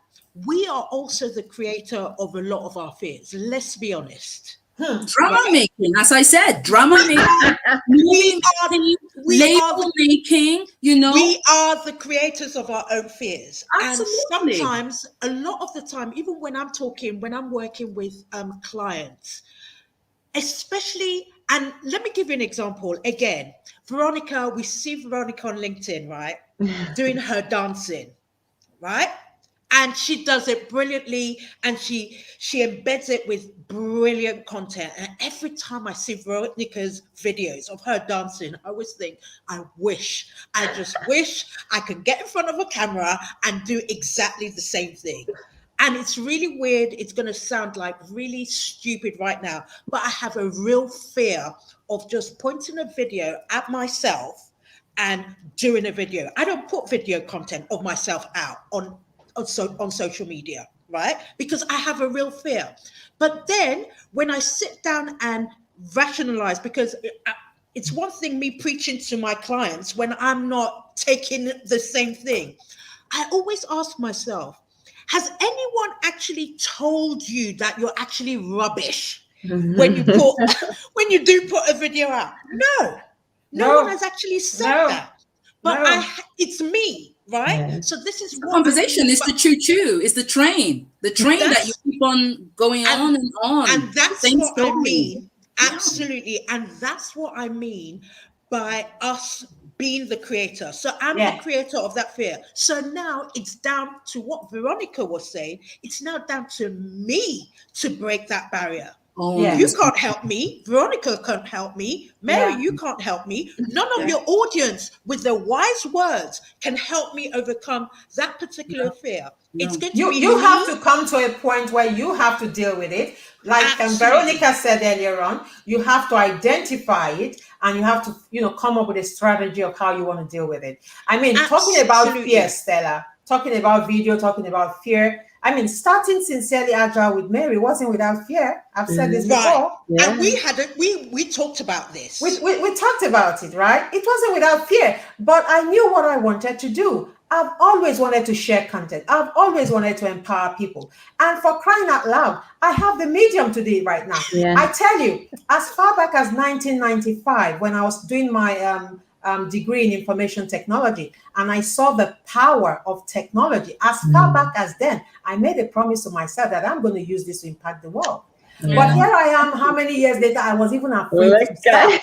we are also the creator of a lot of our fears. Let's be honest. Drama making, as I said, drama making, label making, We are the creators of our own fears. Absolutely. And sometimes, a lot of the time, even when I'm working with clients, especially, and let me give you an example. Again, Veronica, we see Veronica on LinkedIn, right? Doing her dancing, right? And she does it brilliantly, and she embeds it with brilliant content. And every time I see Veronica's videos of her dancing, I always think, I just wish I could get in front of a camera and do exactly the same thing. And it's really weird. It's going to sound like really stupid right now, but I have a real fear of just pointing a video at myself and doing a video. I don't put video content of myself out on social media, right? Because I have a real fear. But then when I sit down and rationalize, because it's one thing me preaching to my clients when I'm not taking the same thing, I always ask myself, has anyone actually told you that you're actually rubbish when you do put a video out? No one has actually said that. But it's me, right? Yeah. So this is what conversation is the choo-choo, is the train that you keep on going on and on. And that's what I mean. Absolutely. And that's what I mean by us being the creator. So I'm the creator of that fear. So now it's down to what Veronica was saying. It's now down to me to break that barrier. You can't help me. Veronica can't help me. Mary, you can't help me. None of your audience with the wise words can help me overcome that particular fear. It's going to be you have to come to a point where you have to deal with it. Like Veronica said earlier on, you have to identify it, and you have to, come up with a strategy of how you want to deal with it. I mean, talking about fear, Stella, talking about video, talking about fear. I mean, starting Sincerely Agile with Mary wasn't without fear. I've said this before. And we talked about this. We talked about it, right? It wasn't without fear, but I knew what I wanted to do. I've always wanted to share content. I've always wanted to empower people. And for crying out loud, I have the medium to do it right now. Yeah. I tell you, as far back as 1995, when I was doing my degree in information technology, and I saw the power of technology. As far back as then, I made a promise to myself that I'm going to use this to impact the world. Yeah. But here I am, how many years later, I was even afraid to start.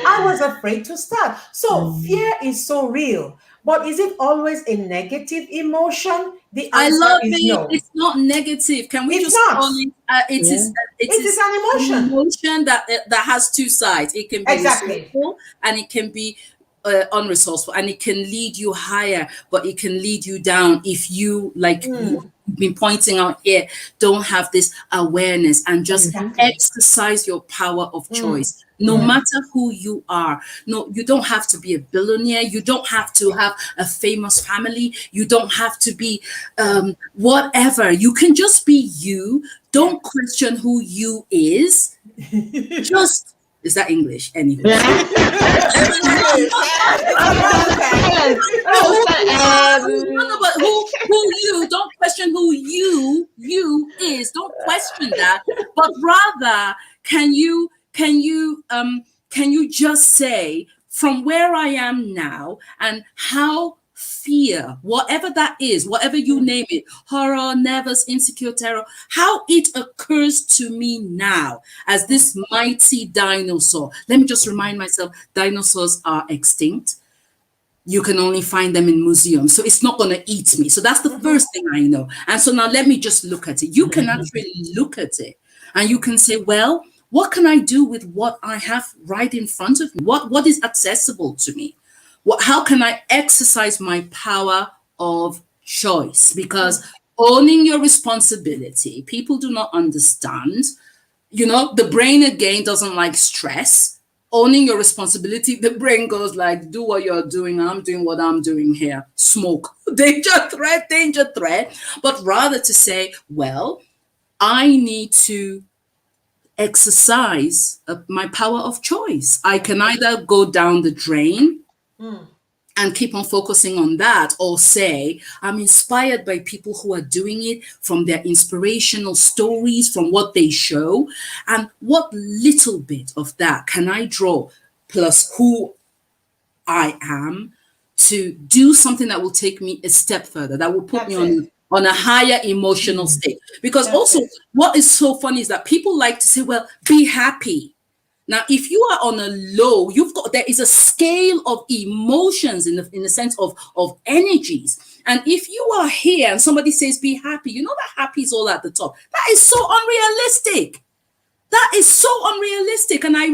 I was afraid to start. So fear is so real. But is it always a negative emotion? The answer is no. It's not negative. Can we call it? It is an emotion. An emotion that has two sides. It can be resourceful and it can be unresourceful, and it can lead you higher, but it can lead you down if you, like you've been pointing out here, don't have this awareness and just exercise your power of choice. No matter who you are. No, you don't have to be a billionaire. You don't have to have a famous family. You don't have to be whatever. You can just be you. Don't question who you is. Just Is that English? Anywho. No, but who you? Don't question who you is. Don't question that. But rather, can you just say from where I am now and how fear, whatever that is, whatever you name it, horror, nervous, insecure, terror, how it occurs to me now as this mighty dinosaur. Let me just remind myself, dinosaurs are extinct. You can only find them in museums. So it's not going to eat me. So that's the first thing I know. And so now let me just look at it. You can actually look at it and you can say, well, what can I do with what I have right in front of me? What is accessible to me? How can I exercise my power of choice? Because owning your responsibility, people do not understand. The brain again doesn't like stress. Owning your responsibility, the brain goes like, do what you're doing. I'm doing what I'm doing here. Smoke, danger, threat. But rather to say, well, I need to exercise my power of choice. I can either go down the drain and keep on focusing on that, or say, I'm inspired by people who are doing it, from their inspirational stories, from what they show, and what little bit of that can I draw, plus who I am, to do something that will take me a step further, that will put me on a higher emotional state. Because also, what is so funny is that people like to say, well, be happy. Now, if you are on a low, there is a scale of emotions in the sense of energies. And if you are here and somebody says, be happy, that happy is all at the top. That is so unrealistic. That is so unrealistic. And I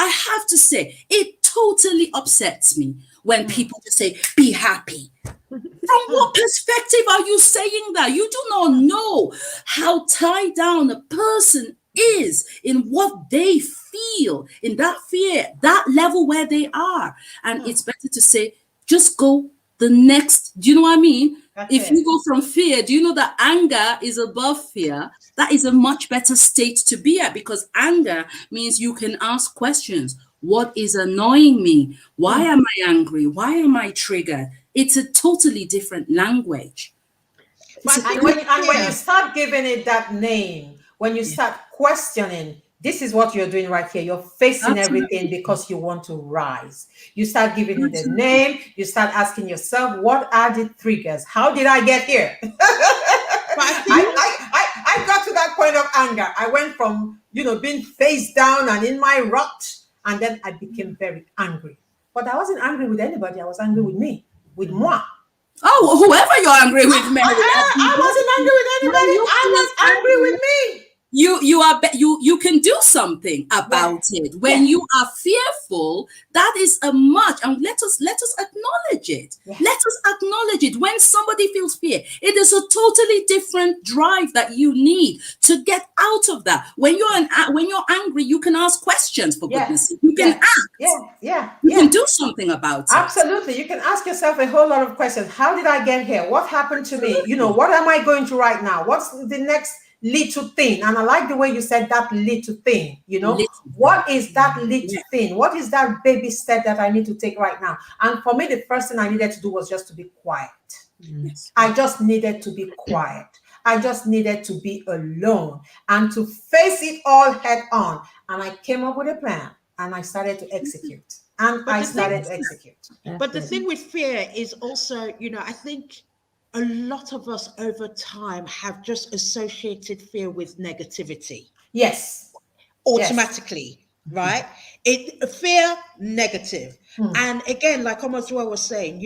have to say, it totally upsets me when people just say, be happy. From what perspective are you saying that? You do not know how tied down a person is in what they feel, in that fear, that level where they are. And it's better to say, just go the next. Do you know what I mean? If you go from fear, do you know that anger is above fear? That is a much better state to be at, because anger means you can ask questions. What is annoying me? Why am I angry? Why am I triggered? It's a totally different language. And when you start giving it that name, when you start questioning, this is what you're doing right here. You're facing everything because you want to rise. You start giving it a name. You start asking yourself, what are the triggers? How did I get here? I got to that point of anger. I went from, being face down and in my rut, and then I became very angry. But I wasn't angry with anybody. I was angry with me, with moi. Oh, whoever you're angry with, Mary. I wasn't angry with anybody. I was angry with me. You can do something about it. When you are fearful, that is a much, and let us acknowledge it. Let us acknowledge it. When somebody feels fear, it is a totally different drive that you need to get out of that. When you're angry, you can ask questions, for goodness sake. You can ask. You can do something about it. Absolutely. You can ask yourself a whole lot of questions. How did I get here? What happened to me? What am I going through right now? What's the next little thing? And I like the way you said that little thing. What is that little thing? What is that baby step that I need to take right now? And for me, the first thing I needed to do was just to be quiet. I just needed to be quiet. I just needed to be alone and to face it all head on. And I came up with a plan and I started to execute. But the thing with fear is also, I think a lot of us over time have just associated fear with negativity. Yes. Automatically, right? Fear, negative. And again, like Omazua was saying,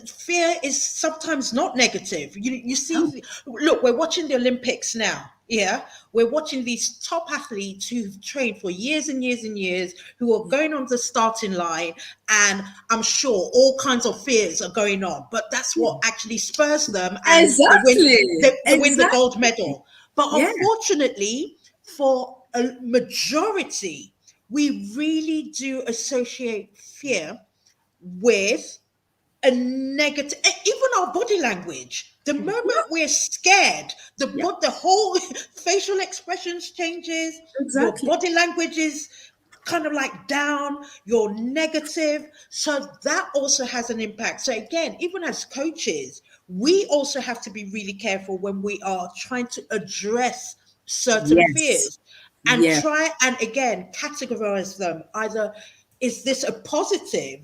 fear is sometimes not negative. You see, look, we're watching the Olympics now. Yeah, we're watching these top athletes who've trained for years and years and years, who are going on the starting line, and I'm sure all kinds of fears are going on, but that's what actually spurs them, and they win the gold medal. But unfortunately, for a majority, we really do associate fear with a negative, even our body language. The moment we're scared, The whole facial expressions changes. Exactly. Your body language is kind of like down, you're negative. So that also has an impact. So again, even as coaches, we also have to be really careful when we are trying to address certain Yes. fears and Yeah. try and again categorize them. Either is this a positive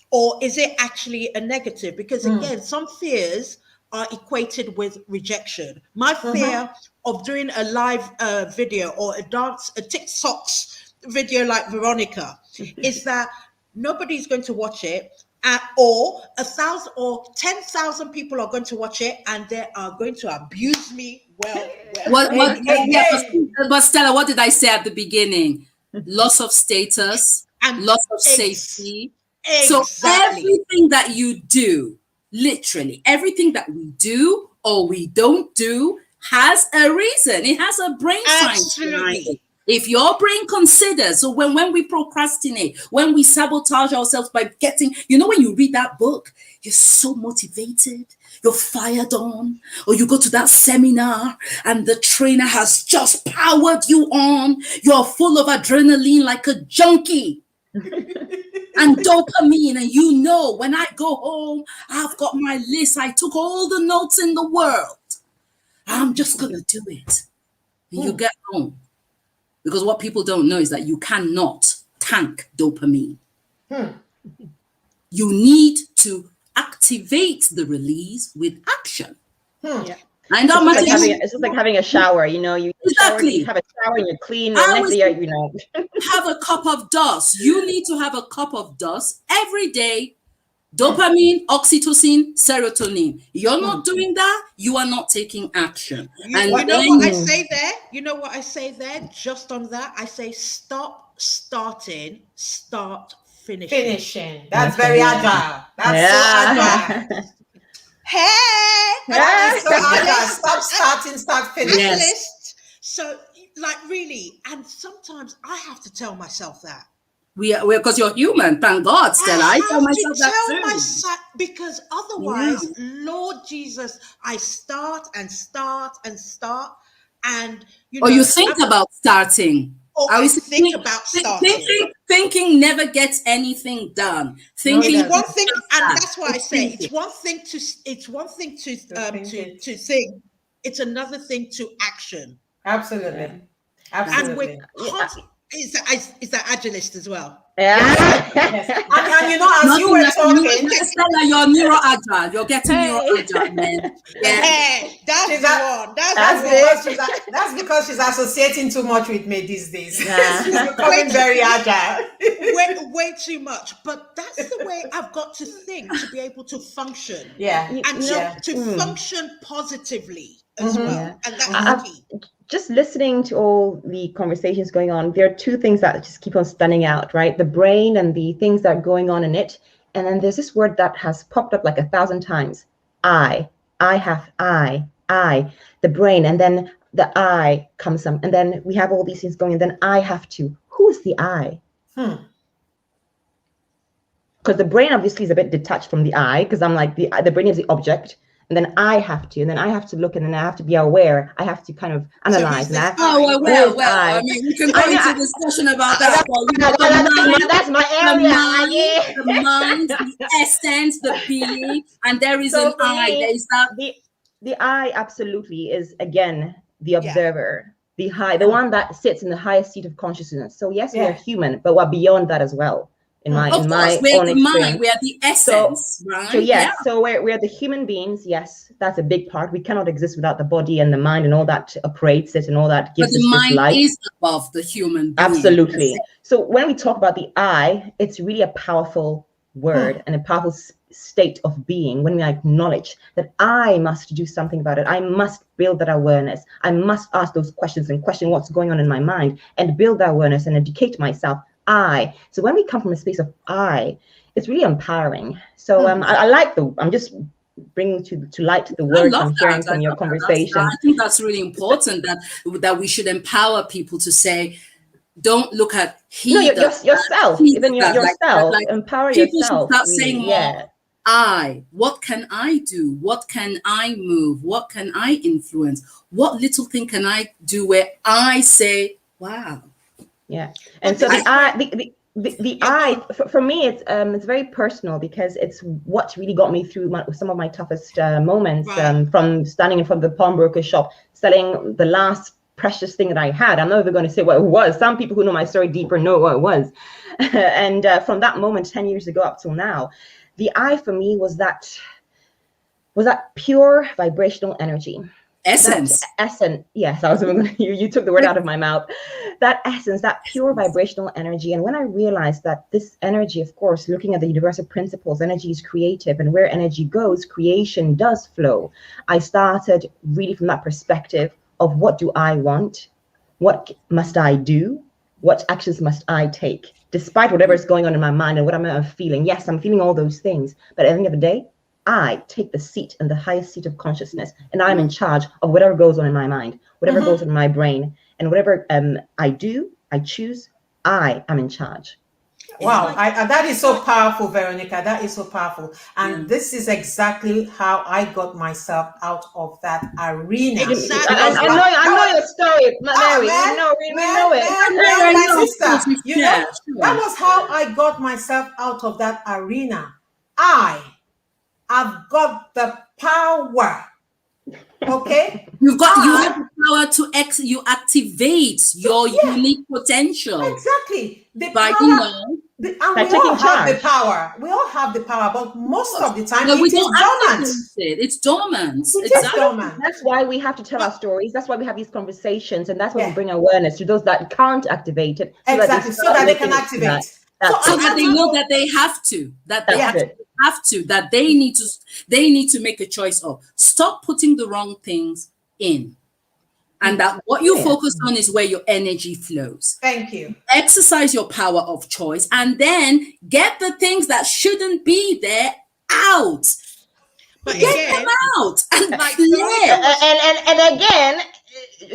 or is it actually a negative? Because again, some fears are equated with rejection. My fear of doing a live video or a TikToks video like Veronica is that nobody's going to watch it, or 1,000 or 10,000 people are going to watch it, and they are going to abuse me. But Stella, what did I say at the beginning? Loss of status, And loss of safety. Exactly. So everything that you do, literally everything that we do or we don't do has a reason. It has a brain science behind it. If your brain considers, so when we procrastinate, when we sabotage ourselves by getting, when you read that book, you're so motivated, you're fired on, or you go to that seminar and the trainer has just powered you on, you're full of adrenaline like a junkie. And dopamine, and when I go home, I've got my list. I took all the notes in the world. I'm just gonna do it. And you get home. Because what people don't know is that you cannot tank dopamine. You need to activate the release with action. Yeah. And it's just like having a shower, you Exactly. You have a shower and you clean, and next day, have a cup of dust. You need to have a cup of dust every day. Dopamine, oxytocin, serotonin. You're not doing that, you are not taking action. You know what I say there? You know what I say there? Just on that, I say stop starting, start finishing. That's very agile. That's so agile. Hey, that is so agile. Stop starting, start finishing. Panelist. So, like, really, and sometimes I have to tell myself that. Because you're human, thank God, Stella. I tell myself that too. Because otherwise, Lord Jesus, I start and start and start, and you think about starting. I think about starting. Thinking never gets anything done. Thinking it's one thing, and that's why I say it's one thing to think. It's another thing to action. Absolutely. And we're constantly. Is that Agilist as well? Yeah. Yes. And as you were talking, Stella, you're neuro-agile. You're getting neuro-agile, man. Yeah. Hey, that's the one. That's because she's associating too much with me these days. She's becoming very agile. way too much. But that's the way I've got to think to be able to function. Yeah. And to function positively as well. And that's key. Just listening to all the conversations going on, there are two things that just keep on standing out, right? The brain and the things that are going on in it. And then there's this word that has popped up like 1,000 times. I, the brain. And then the I comes up. And then we have all these things going. And then I have to. Who's the I? Because the brain obviously is a bit detached from the I, because I'm like, the brain is the object. And then I have to, look, and then I have to be aware. I have to kind of analyze that. Well, I mean, we can go into discussion about that. That's my area. The mind, the essence, the being, and there is an I. There is that. The I absolutely is, again, the observer, the one that sits in the highest seat of consciousness. So yes, we are human, but we're beyond that as well. In my own experience. We are the essence, right? So yes, so we're the human beings. Yes, that's a big part. We cannot exist without the body and the mind and all that operates it and all that gives us this life. But the mind is above the human being. Absolutely. So when we talk about the I, it's really a powerful word and a powerful state of being when we acknowledge that I must do something about it. I must build that awareness. I must ask those questions and question what's going on in my mind and build that awareness and educate myself. So when we come from a space of I, it's really empowering. So I'm just bringing to light the words I'm hearing from your conversation. I think that's really important that we should empower people to say, don't look at yourself, even yourself, empower people yourself. Start saying more. What can I do? What can I move? What can I influence? What little thing can I do where I say, wow. Yeah. And so the I for me it's very personal, because it's what really got me through some of my toughest moments, from standing in front of the pawnbroker shop selling the last precious thing that I had. I'm not even going to say what it was. Some people who know my story deeper know what it was. And from that moment 10 years ago up till now, the I for me was that pure vibrational energy. Essence. Yes, I was even going to, you took the word out of my mouth. That essence, that pure vibrational energy. And when I realized that this energy, of course, looking at the universal principles, energy is creative, and where energy goes, creation does flow. I started really from that perspective of, what do I want? What must I do? What actions must I take? Despite whatever is going on in my mind and what I'm feeling. Yes, I'm feeling all those things. But at the end of the day, I take the seat in the highest seat of consciousness, and I'm in charge of whatever goes on in my mind, whatever goes on in my brain, and whatever I choose, I am in charge. Wow, that is so powerful, Veronica. That is so powerful. And this is exactly how I got myself out of that arena. Exactly. I know your story, Mary. We know it. My sister, that was how I got myself out of that arena. I've got the power. Okay, you have the power to you activate your unique potential. Exactly. By we all have the power. We all have the power, but most of the time it is dormant. It's dormant. It's dormant. That's why we have to tell our stories. That's why we have these conversations, and that's why we bring awearness to those that can't activate it. So that they can activate. So that they know that they have to. That they need to make a choice of stop putting the wrong things in. And that what you focus on is where your energy flows. Thank you. Exercise your power of choice, and then get the things that shouldn't be there out. But get them out. And and again,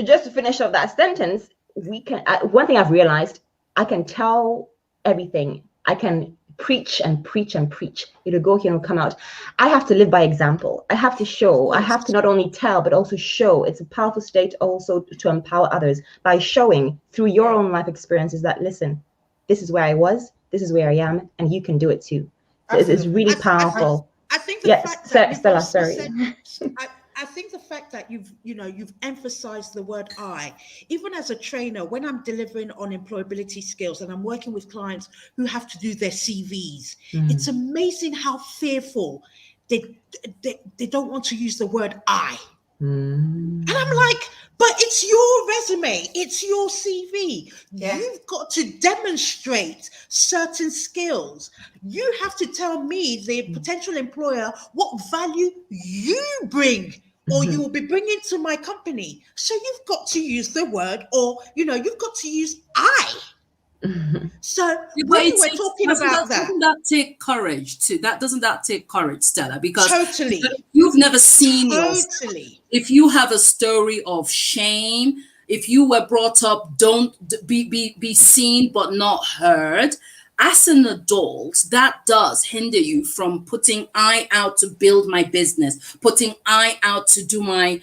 just to finish off that sentence, we can. One thing I've realized, I can tell everything. I can preach and preach and preach. It'll go here and come out. I have to live by example. I have to show. I have to not only tell, but also show. It's a powerful state also to empower others by showing through your own life experiences that, listen, this is where I was, this is where I am, and you can do it too. It's really powerful. I think the fact that Stella, sorry. I think the fact that you've emphasized the word I, even as a trainer, when I'm delivering on employability skills and I'm working with clients who have to do their CVs, it's amazing how fearful they don't want to use the word I. And I'm like, but it's your resume, it's your CV. You've got to demonstrate certain skills. You have to tell me, the potential employer, what value you bring or you will be bringing to my company. So you've got to use the word, or you've got to use I. So when we're talking about that, doesn't that take courage too? Doesn't that take courage, Stella? Because totally, you've never seen yourself. If you have a story of shame, if you were brought up, don't be seen but not heard. As an adult, that does hinder you from putting I out to build my business, putting I out to do my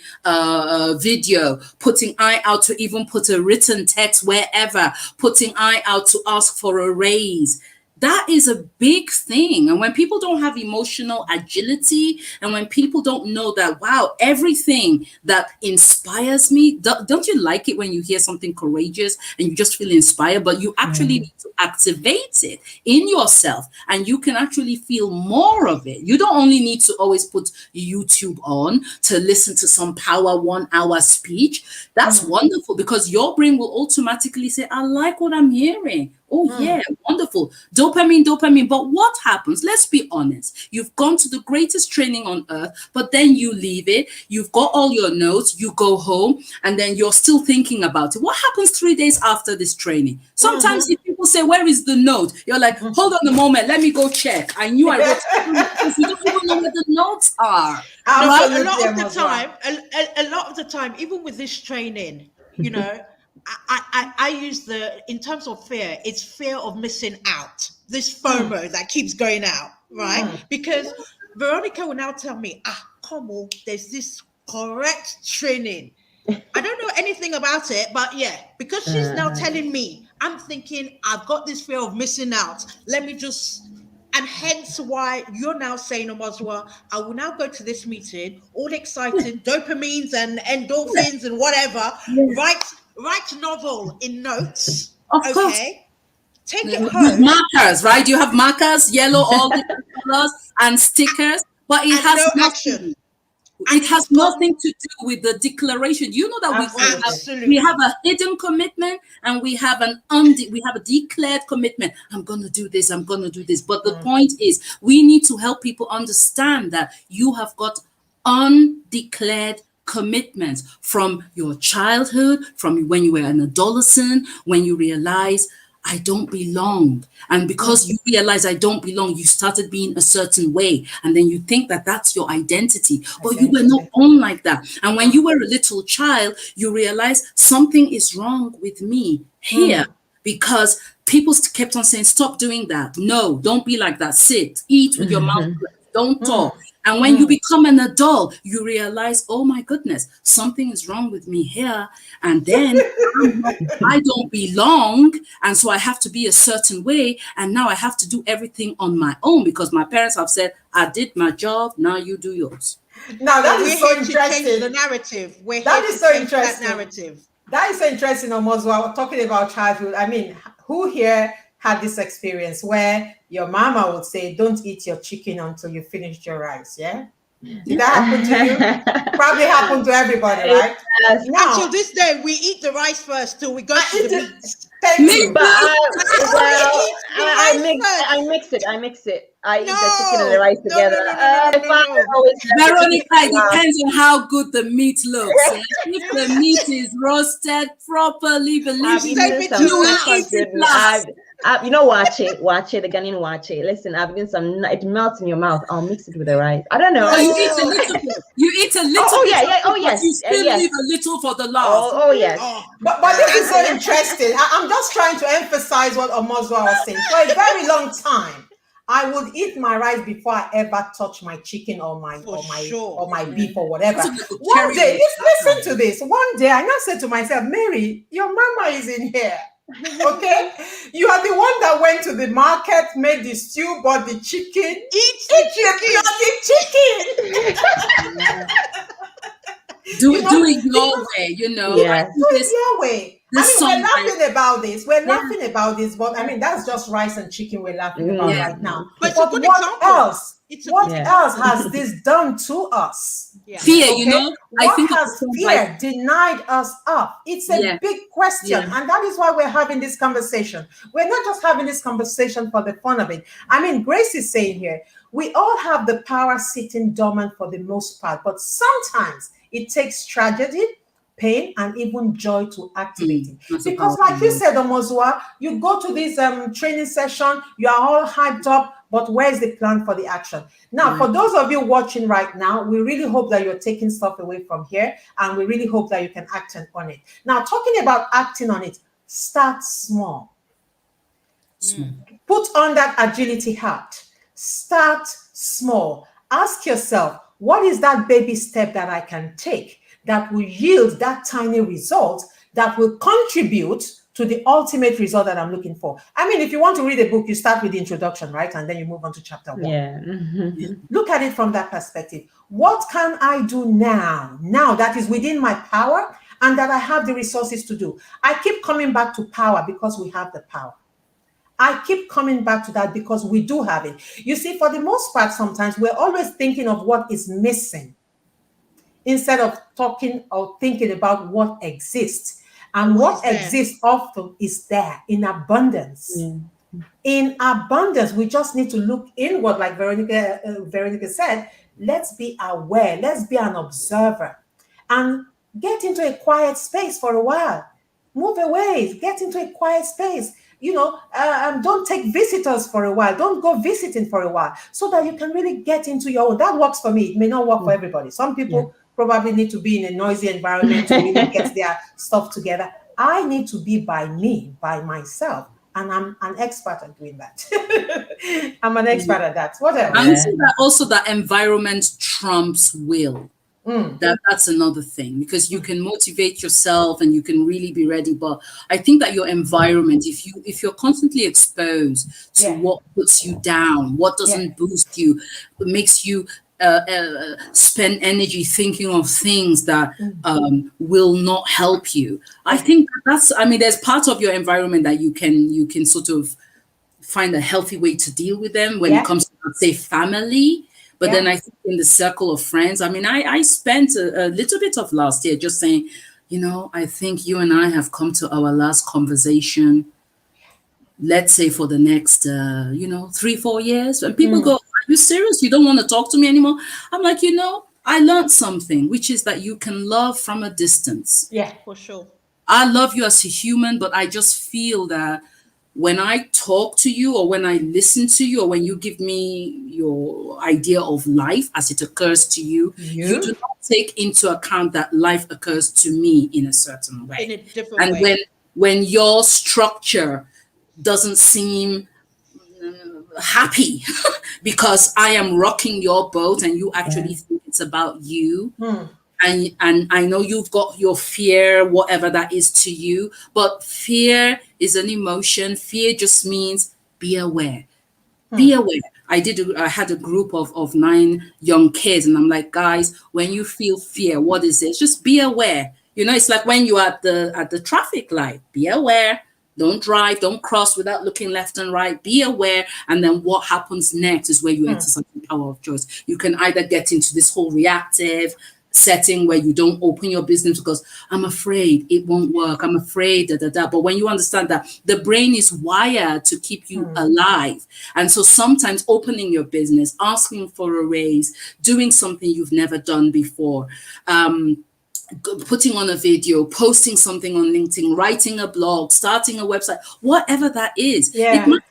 video, putting I out to even put a written text wherever, putting I out to ask for a raise. That is a big thing. And when people don't have emotional agility, and when people don't know that, wow, everything that inspires me, don't you like it when you hear something courageous and you just feel inspired, but you actually need to activate it in yourself, and you can actually feel more of it. You don't only need to always put YouTube on to listen to some power 1 hour speech. That's wonderful, because your brain will automatically say, I like what I'm hearing. Oh, yeah, wonderful. Dopamine. But what happens? Let's be honest. You've gone to the greatest training on earth, but then you leave it. You've got all your notes. You go home, and then you're still thinking about it. What happens 3 days after this training? Sometimes if people say, where is the note? You're like, hold on a moment. Let me go check. I knew I wrote it because you don't even know where the notes are. A lot of the time, even with this training, I use in terms of fear, it's fear of missing out. This FOMO that keeps going out. right? Because Veronica will now tell me, come on, there's this correct training. I don't know anything about it, but yeah, because she's now telling me, I'm thinking I've got this fear of missing out. Let me just, and hence why you're now saying, Omozua, I will now go to this meeting, all excited, dopamines and endorphins and whatever. Yes. Write novel in notes. Of course. Okay. Take it With home. markers, right? You have markers, yellow, all different colors, and stickers, but it And has no nothing. action. It has nothing to do with the declaration. You know that Absolutely. we have a hidden commitment and we have we have a declared commitment. I'm going to do this. I'm going to do this. But the point is, we need to help people understand that you have got undeclared commitments from your childhood, from when you were an adolescent, when you realize I don't belong. And because you realize I don't belong, you started being a certain way. And then you think that that's your identity. But you were not born like that. And when you were a little child, you realize something is wrong with me here. Because people kept on saying, stop doing that. No, don't be like that. Sit, eat with your mouth closed. Don't talk. And when you become an adult, you realize, oh my goodness, something is wrong with me here. And then I don't belong. And so I have to be a certain way. And now I have to do everything on my own because my parents have said, I did my job. Now you do yours. Now that is so We're here to change interesting. the narrative. We're That here is to so change that interesting. narrative. That is so interesting, Omozua, talking about childhood. I mean, who here had this experience where your mama would say, don't eat your chicken until you finished your rice? Yeah. Did that happen to you? Probably happened to everybody, right? Yes. Now, Until this day, we eat the rice first till we go to the meat. thank you. But I I mix it. I eat the No. chicken and the rice No, together. no, no, no, no, My father no. always said the Veronica, chicken it depends on how good the meat looks. If the meat is roasted properly, believe Save me, it to you will last. eat it last. You know, watch it, the Ghanaian watch it. Listen, I've been it melts in your mouth. I'll mix it with the rice. I don't know. Oh, you eat a little bit. You eat a little bit. yeah. Oh, but yes. you still Yes. leave a little for the last. Oh, yes. But this is so interesting. I'm just trying to emphasize what Omozua was saying. For a very long time, I would eat my rice before I ever touch my chicken or my beef or whatever. One day, listen to this. One day, I now said to myself, Mary, your mama is in here. Okay, you are the one that went to the market, made the stew, bought the chicken. Eat the chicken. Do it your way, you know. Yeah. Do it your way. I mean, we're laughing about this. We're laughing about this, but I mean, that's just rice and chicken we're laughing about right now. But it's a good what example. else? What good else has this done to us? Yeah. Fear, you know. What I think has fear denied us of? It's a big question, and that is why we're having this conversation. We're not just having this conversation for the fun of it. I mean, Grace is saying here, we all have the power sitting dormant for the most part, but sometimes it takes tragedy, pain, and even joy to activate it. Because like you said, Omozua, you go to this training session, you are all hyped up, but where's the plan for the action? Now, for those of you watching right now, we really hope that you're taking stuff away from here, and we really hope that you can act on it. Now, talking about acting on it, start small. Put on that agility hat. Start small. Ask yourself, what is that baby step that I can take that will yield that tiny result that will contribute to the ultimate result that I'm looking for? I mean, if you want to read a book, you start with the introduction, right? And then you move on to chapter 1. Yeah. Look at it from that perspective. What can I do now that is within my power and that I have the resources to do? I keep coming back to power because we have the power. I keep coming back to that because we do have it. You see, for the most part, sometimes we're always thinking of what is missing instead of talking or thinking about what exists. And what exists often is there in abundance. Yeah. In abundance, we just need to look inward, like Veronica said. Let's be aware. Let's be an observer and get into a quiet space for a while. Move away. Get into a quiet space. You know, don't take visitors for a while. Don't go visiting for a while so that you can really get into your own. That works for me. It may not work for everybody. Some people probably need to be in a noisy environment to really get their stuff together. I need to be by myself, And I'm an expert at doing that. I'm an expert at that. What else? And we see that also that environment trumps will. That's another thing, because you can motivate yourself and you can really be ready, but I think that your environment, if you're constantly exposed to what puts you down, what doesn't boost you, makes you spend energy thinking of things that will not help you. I think there's part of your environment that you can sort of find a healthy way to deal with them when it comes to, say, family. But then I think in the circle of friends, I spent a little bit of last year just saying, I think you and I have come to our last conversation, let's say for the next, 3-4 years. And people go, are you serious? You don't want to talk to me anymore? I'm like, I learned something, which is that you can love from a distance. Yeah, for sure. I love you as a human, but I just feel that when I talk to you, or when I listen to you, or when you give me your idea of life as it occurs to you, you do not take into account that life occurs to me in a certain way. In a different way. When your structure doesn't seem happy because I am rocking your boat and you actually think it's about you. And I know you've got your fear, whatever that is to you, but fear is an emotion. Fear just means be aware. Be aware. I had a group of 9 young kids, and I'm like, guys, when you feel fear, what is it? Just be aware. It's like when you're at the traffic light. Be aware. Don't drive. Don't cross without looking left and right. Be aware. And then what happens next is where you exercise the power of choice. You can either get into this whole reactive setting where you don't open your business because I'm afraid it won't work. I'm afraid But when you understand that the brain is wired to keep you alive. And so sometimes opening your business, asking for a raise, doing something you've never done before, putting on a video, posting something on LinkedIn, writing a blog, starting a website, whatever that is, it might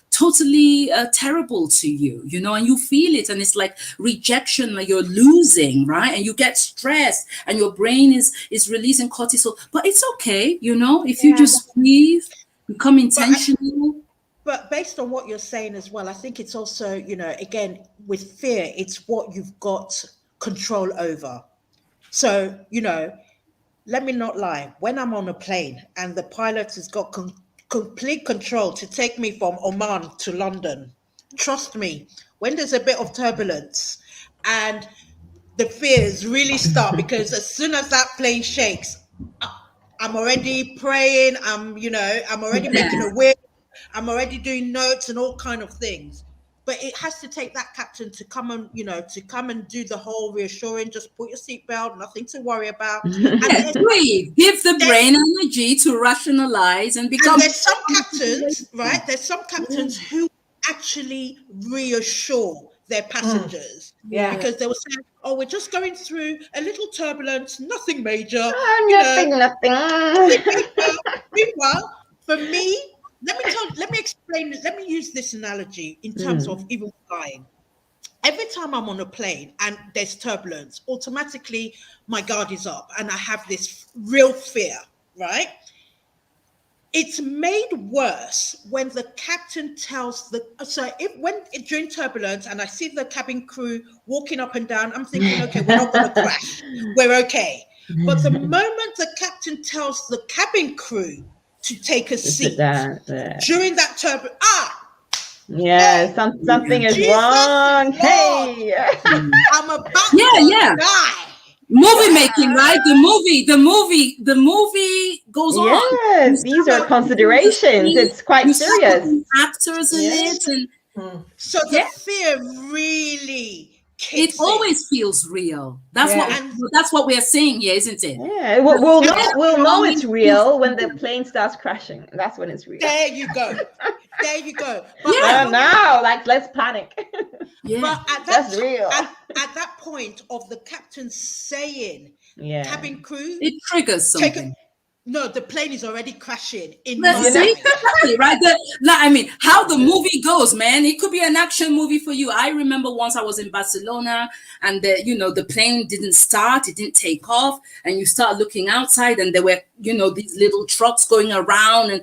totally terrible to you, and you feel it, and it's like rejection, like you're losing, right? And you get stressed and your brain is releasing cortisol, but it's okay, if you just breathe, become intentional. But based on what you're saying as well, I think it's also, again, with fear, it's what you've got control over. So, let me not lie, when I'm on a plane and the pilot has got complete control to take me from Oman to London, trust me, when there's a bit of turbulence and the fears really start, because as soon as that plane shakes, I'm already praying, I'm already making a wish, I'm already doing notes and all kind of things. But it has to take that captain to come and, do the whole reassuring, just put your seatbelt, nothing to worry about. And breathe, give the brain energy to rationalize and become. And there's some captains, right? There's some captains who actually reassure their passengers. Because they will say, oh, we're just going through a little turbulence, nothing major. Nothing. Meanwhile, for me, let me explain, let me use this analogy in terms of even flying. Every time I'm on a plane and there's turbulence, automatically my guard is up and I have this real fear, right? It's made worse when the captain tells during turbulence and I see the cabin crew walking up and down, I'm thinking, okay, we're not going to crash. We're okay. But the moment the captain tells the cabin crew to take a seat during that turbulence, something is wrong. Hey, I'm about to die. Movie making, right? The movie goes on. Yes, these are considerations. It's quite serious. Actors in it, and so the fear really. It always feels real. That's what we're saying here, isn't it? Yeah, we'll know it's real when the plane starts crashing. That's when it's real. There you go. But now, let's panic. But that's real. At that point of the captain saying, cabin crew, it triggers something. No, the plane is already crashing in Let's my see, mind. exactly, right there. No, I mean, how the movie goes, man. It could be an action movie for you. I remember once I was in Barcelona, and the plane didn't start, it didn't take off, and you start looking outside, and there were, these little trucks going around, and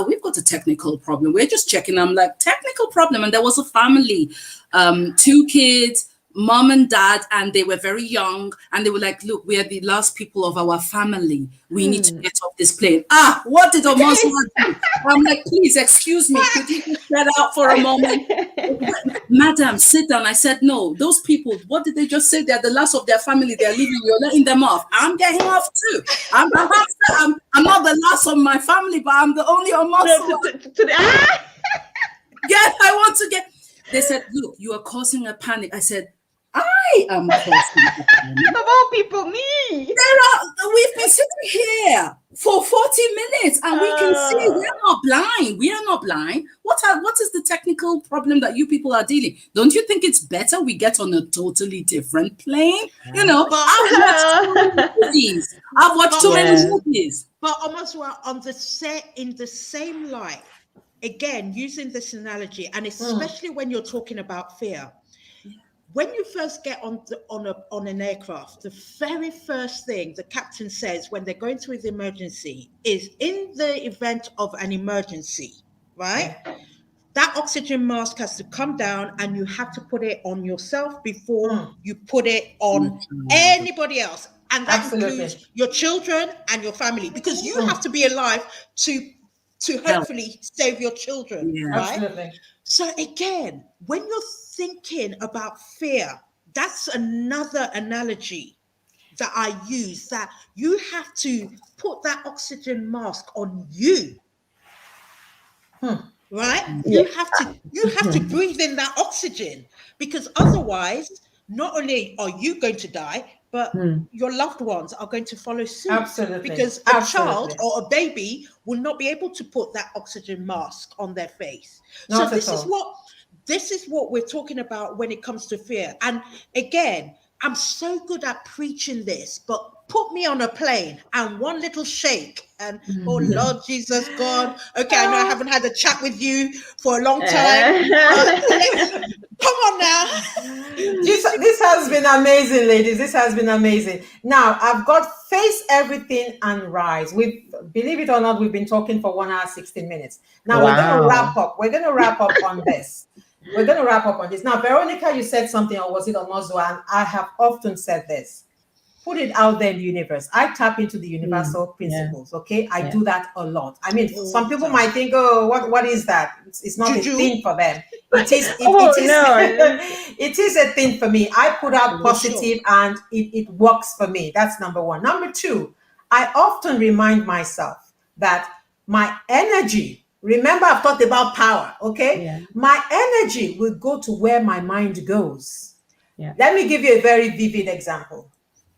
we've got a technical problem. We're just checking. I'm like, technical problem, and there was a family, 2 kids, mom and dad, and they were very young, and they were like, look, we are the last people of our family, we need to get off this plane. What did Omosu do? I'm like, please excuse me, could you just get out for a moment? Madam, sit down. I said, no, those people, what did they just say? They're the last of their family, they're leaving, you're letting them off. I'm getting off too. I'm not the last of my family, but I'm the only Omosu. Yes, I want to get. They said, look, you are causing a panic. I said, I am causing a panic. Of all people, me. We've been sitting here for 40 minutes, and we can see we are not blind. We are not blind. What is the technical problem that you people are dealing? Don't you think it's better we get on a totally different plane? I've watched movies. I've watched too many movies. But almost on the set, in the same light, again, using this analogy, and especially when you're talking about fear. When you first get on an aircraft, the very first thing the captain says when they're going through the emergency is, in the event of an emergency, right? That oxygen mask has to come down, and you have to put it on yourself before you put it on anybody else. And that includes your children and your family, because you have to be alive to hopefully save your children, right? Absolutely. So again, when you're thinking about fear, that's another analogy that I use, that you have to put that oxygen mask on you. Right? You have to breathe in that oxygen, because otherwise, not only are you going to die, but your loved ones are going to follow suit. Absolutely. Because a child or a baby will not be able to put that oxygen mask on their face. Not so this is what we're talking about when it comes to fear. And again, I'm so good at preaching this, but put me on a plane and one little shake and, oh Lord Jesus God, okay, I know I haven't had a chat with you for a long time. Come on now. This has been amazing, ladies. This has been amazing. Now, I've got face everything and rise. Believe it or not, we've been talking for 1 hour, 16 minutes. Now we're going to wrap up. We're going to wrap up on this. We're going to wrap up on this. Now, Veronica, you said something, or was it Omozo? And I have often said this. Put it out there in the universe. I tap into the universal principles, okay? I do that a lot. I mean, some people might think, oh, what is that? It's not Juju. a thing for them. It is it is a thing for me. I put out positive and it works for me. That's number one. Number two, I often remind myself that my energy, remember I've talked about power, okay? Yeah. My energy will go to where my mind goes. Yeah. Let me give you a very vivid example.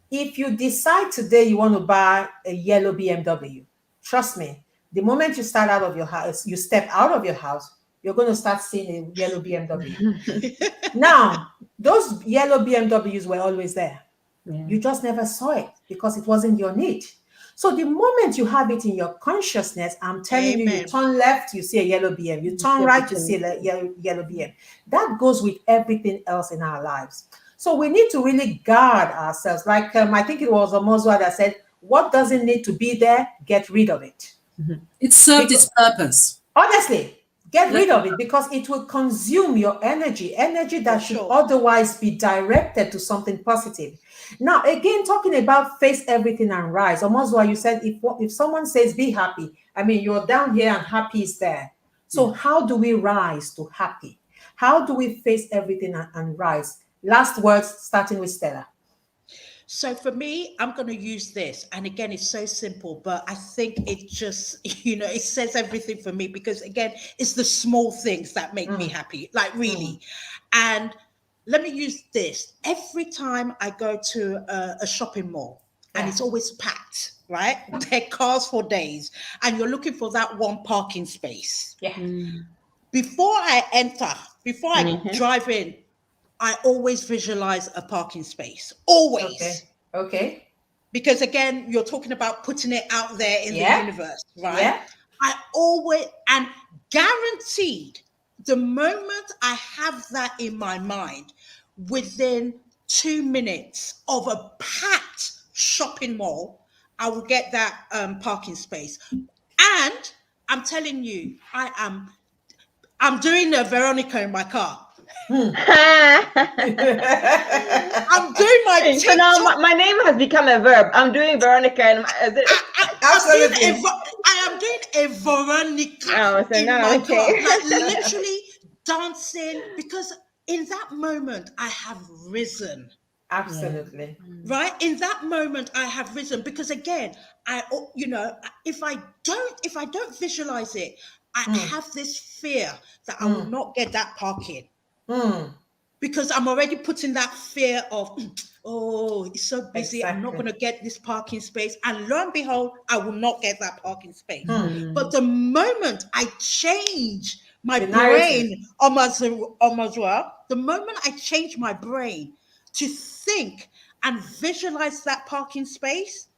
If you decide today you want to buy a yellow BMW, trust me, the moment you start out of your house, you step out of your house, you're going to start seeing a yellow BMW. Now, those yellow BMWs were always there. Yeah. You just never saw it because it wasn't your need. So the moment you have it in your consciousness, I'm telling you, you turn left, you see a yellow BM. You turn right, you see a yellow BM. That goes with everything else in our lives. So we need to really guard ourselves. Like I think it was Omozwa that said, what doesn't need to be there, get rid of it. It served its purpose. Honestly, get rid of it because it will consume your energy that should otherwise be directed to something positive. Now, again, talking about face everything and rise. Omozwa, you said if someone says be happy, I mean, you're down here and happy is there. So how do we rise to happy? How do we face everything and rise? Last words, starting with Stella. So for me, I'm going to use this. And again, it's so simple, but I think it just, it says everything for me because, again, it's the small things that make me happy, like really. And let me use this. Every time I go to a shopping mall and it's always packed, right? There are cars for days and you're looking for that one parking space. Yeah. Before I drive in, I always visualize a parking space. Always. Okay. because again, you're talking about putting it out there in the universe, right? Yeah. I always, and guaranteed, the moment I have that in my mind, within 2 minutes of a packed shopping mall, I will get that parking space. And I'm telling you, I'm doing a Veronica in my car. I'm doing my TikTok. So now my name has become a verb. I'm doing Veronica. And Absolutely. I am doing a Veronica in my car. Like literally dancing, because in that moment I have risen. Absolutely. Right? In that moment I have risen, because again, if I don't visualize it, I have this fear that I will not get that parking. Because I'm already putting that fear of, oh, it's so busy, I'm not going to get this parking space. And lo and behold, I will not get that parking space. But the moment I change my brain, Omazua, the moment I change my brain to think and visualize that parking space,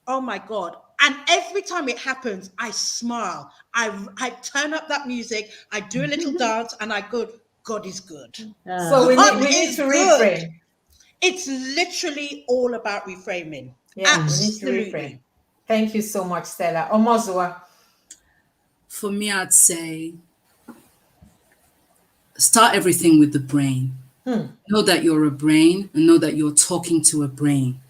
oh my God. And every time it happens, I smile. I turn up that music, I do a little dance, and I go, God is good. So we need to reframe. It's literally all about reframing. Yeah, absolutely. We need to reframe. Thank you so much, Stella. Omozua. For me, I'd say start everything with the brain. Know that you're a brain, and know that you're talking to a brain.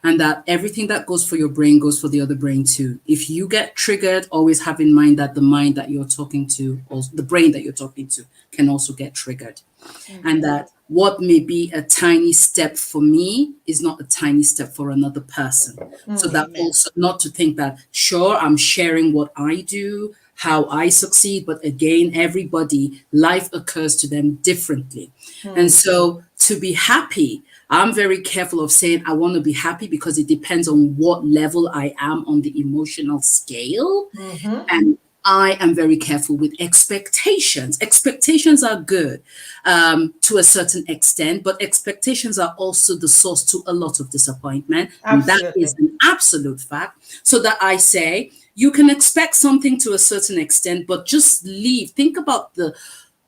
And that everything that goes for your brain goes for the other brain too. If you get triggered, always have in mind that the mind that you're talking to, or the brain that you're talking to, can also get triggered. And that what may be a tiny step for me is not a tiny step for another person. So that also not to think that, sure, I'm sharing what I do, how I succeed, but again, everybody, life occurs to them differently. And so to be happy, I'm very careful of saying I want to be happy, because it depends on what level I am on the emotional scale. And I am very careful with expectations. Expectations are good to a certain extent, but expectations are also the source to a lot of disappointment. And that is an absolute fact. So that I say, you can expect something to a certain extent, but just leave. Think about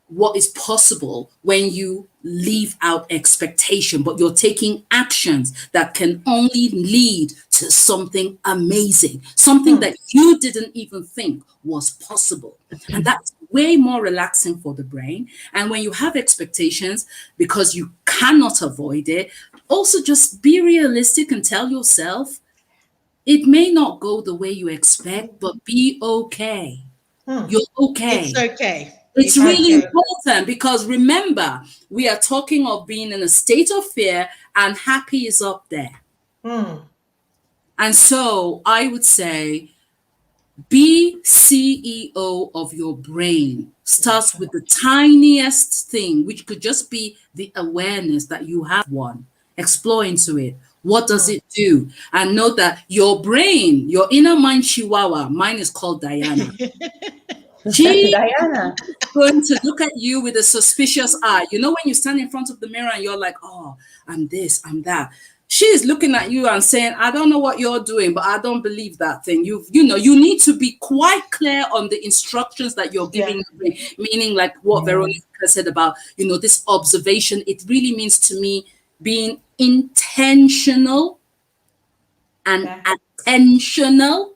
what is possible when you leave out expectation, but you're taking actions that can only lead to something amazing, something that you didn't even think was possible. And that's way more relaxing for the brain. And when you have expectations, because you cannot avoid it, also just be realistic and tell yourself, it may not go the way you expect, but be okay. You're okay. It's okay. It's really important, because remember, we are talking of being in a state of fear, and happy is up there. And so I would say, be CEO of your brain. Starts with the tiniest thing, which could just be the awareness that you have one. Explore into it. What does it do? And know that your brain, your inner mind chihuahua, mine is called Diana. She's going to look at you with a suspicious eye. You know, when you stand in front of the mirror and you're like, oh, I'm this, I'm that. She is looking at you and saying, I don't know what you're doing, but I don't believe that thing. You need to be quite clear on the instructions that you're giving, meaning like what Veronica said about, this observation. It really means to me being intentional and attentional,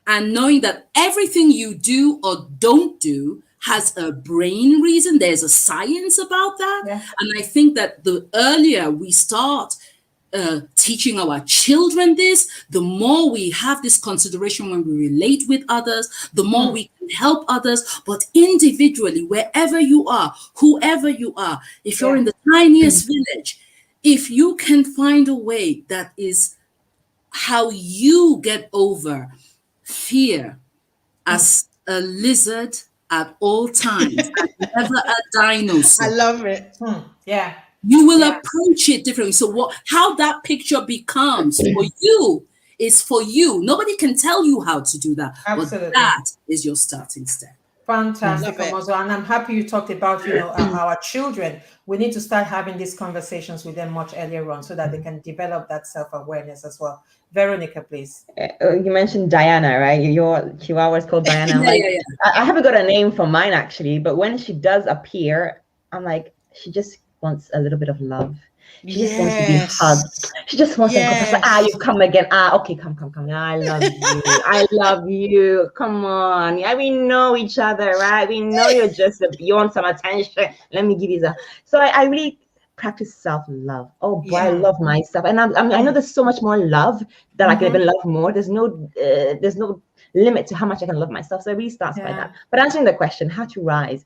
and knowing that everything you do or don't do has a brain reason. There's a science about that. And I think that the earlier we start teaching our children this, the more we have this consideration when we relate with others, the more we can help others. But individually, wherever you are, whoever you are, if you're in the tiniest village, if you can find a way that is how you get over fear as a lizard at all times, and never a dinosaur. I love it. Yeah. You will approach it differently. So how that picture becomes for you is for you. Nobody can tell you how to do that. Absolutely. But that is your starting step. Fantastic, Love it. Omozo. And I'm happy you talked about, our children. We need to start having these conversations with them much earlier on so that they can develop that self-awareness as well. Veronica, please. You mentioned Diana, right? Your Chihuahua is called Diana. Yeah, yeah, yeah. I haven't got a name for mine actually, but when she does appear, I'm like, she just wants a little bit of love. She just wants to be hugged. She just wants to go. You've come again. Okay, come. I love you. I love you. Come on. Yeah, we know each other, right? We know you want some attention. Let me give you some. So I really practice self-love. Oh boy, I love myself, and I know there's so much more love that I can even love more. There's no limit to how much I can love myself. So it really starts by that. But answering the question, how to rise.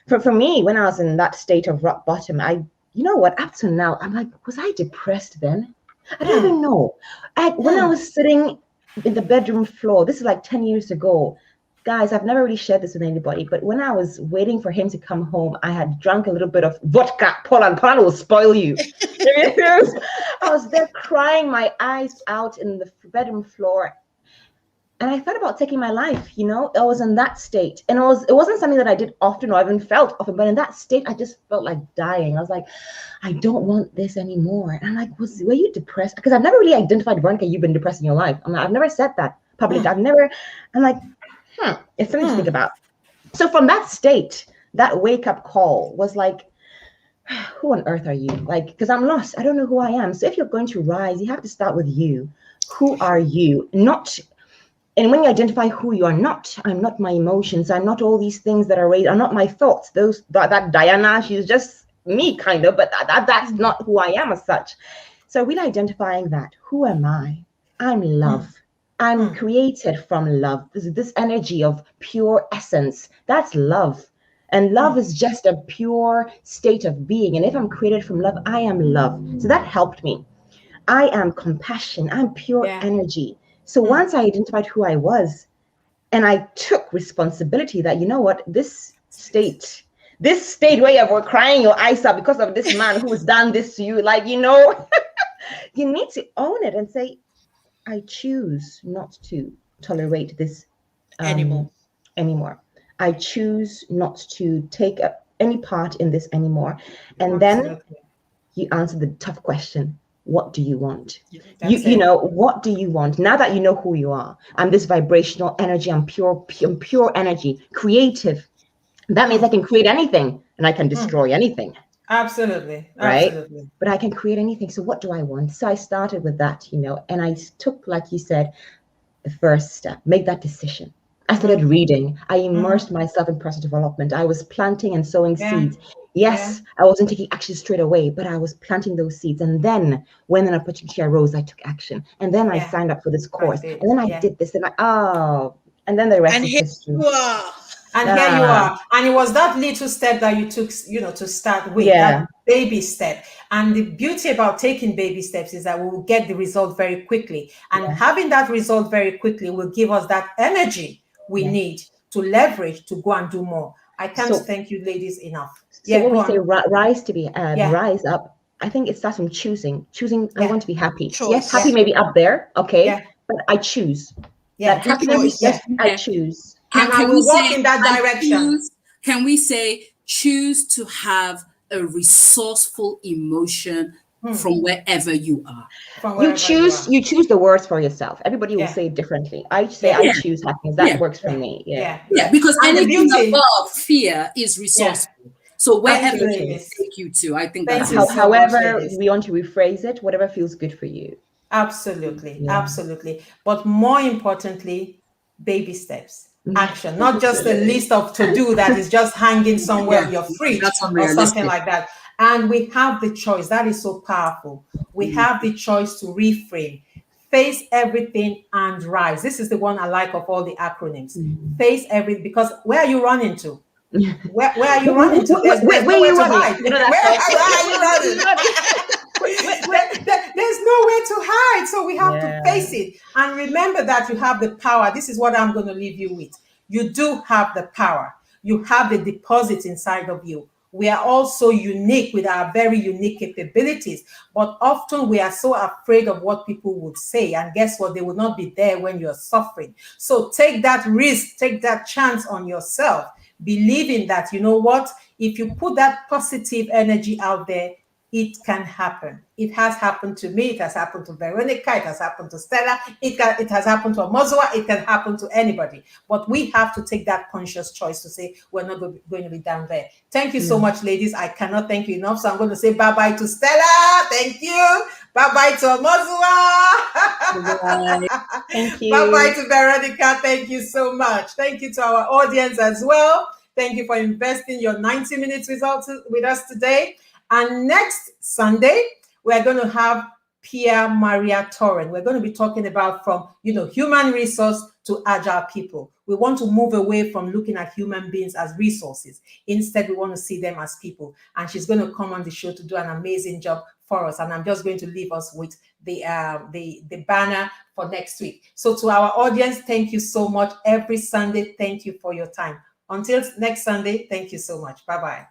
For me, when I was in that state of rock bottom, you know what, up to now, I'm like, was I depressed then? I don't even know. When I was sitting in the bedroom floor, this is like 10 years ago, guys, I've never really shared this with anybody, but when I was waiting for him to come home, I had drunk a little bit of vodka. Poland will spoil you. I was there crying my eyes out in the bedroom floor. And I thought about taking my life, I was in that state. And it wasn't something that I did often or even felt often, but in that state, I just felt like dying. I was like, I don't want this anymore. And I'm like, were you depressed? Because I've never really identified, Veronica, you've been depressed in your life. I've never said that publicly. I'm like, it's something to think about. So from that state, that wake-up call was like, who on earth are you? Like, because I'm lost. I don't know who I am. So if you're going to rise, you have to start with you. Who are you? And when you identify who you are not, I'm not my emotions. I'm not all these things that are not my thoughts. That Diana, she's just me kind of, but that's not who I am as such. So really identifying that, who am I? I'm love. I'm created from love. This energy of pure essence. That's love. And love is just a pure state of being. And if I'm created from love, I am love. So that helped me. I am compassion. I'm pure energy. So once I identified who I was, and I took responsibility that, you know what, this state where you're crying your eyes out because of this man who has done this to you, like, you need to own it and say, I choose not to tolerate this anymore. I choose not to take any part in this anymore. And then you answer the tough question. What do you want? What do you want? Now that you know who you are, I'm this vibrational energy, I'm pure energy, creative. That means I can create anything and I can destroy anything. Absolutely. Right? Absolutely. But I can create anything. So what do I want? So I started with that, and I took, like you said, the first step, make that decision. I started reading. I immersed myself in personal development. I was planting and sowing seeds. Yes, I wasn't taking action straight away, but I was planting those seeds. And then when an opportunity arose, I took action. And then I signed up for this course. And then I did this. And then the rest is history. And here you are. And it was that little step that you took, to start with, that baby step. And the beauty about taking baby steps is that we will get the result very quickly. And having that result very quickly will give us that energy we need to leverage to go and do more. I can't thank you ladies enough. So when we say rise up, I think it starts from choosing. I want to be happy. Choice. Yes, happy may be up there, okay, but I choose. That happiness, I choose. And I will walk in that direction. Can we say choose to have a resourceful emotion from wherever you are? You choose the words for yourself. Everybody will say it differently. I say I choose happiness. That works for me. Yeah, because anything above fear is resourceful. So wherever it take you to, I think that's however we want to rephrase it, whatever feels good for you. Absolutely. But more importantly, baby steps. Action, not just a list of to-do that is just hanging somewhere on your fridge or something like that. And we have the choice. That is so powerful. We have the choice to reframe, face everything and rise. This is the one I like of all the acronyms. Face everything, because where are you running to? Where are you running to? Where are you running? There's nowhere to hide, so we have to face it and remember that you have the power. This is what I'm going to leave you with. You do have the power. You have the deposit inside of you. We are also unique with our very unique capabilities, but often we are so afraid of what people would say. And guess what? They will not be there when you're suffering. So take that risk, take that chance on yourself, believing that, you know what, if you put that positive energy out there, it can happen. It has happened to me. It has happened to Veronica. It has happened to Stella. It has happened to Amozua. It can happen to anybody. But we have to take that conscious choice to say we're not going to be down there. Thank you so much, ladies. I cannot thank you enough. So I'm going to say bye-bye to Stella. Thank you. Bye-bye to Amozua. Bye. Thank you. Bye-bye to Veronica. Thank you so much. Thank you to our audience as well. Thank you for investing your 90 minutes with us today. And next Sunday, we're going to have Pierre Maria Torren. We're going to be talking about from, human resource to agile people. We want to move away from looking at human beings as resources. Instead, we want to see them as people. And she's going to come on the show to do an amazing job for us. And I'm just going to leave us with the banner for next week. So to our audience, thank you so much. Every Sunday, thank you for your time. Until next Sunday, thank you so much. Bye-bye.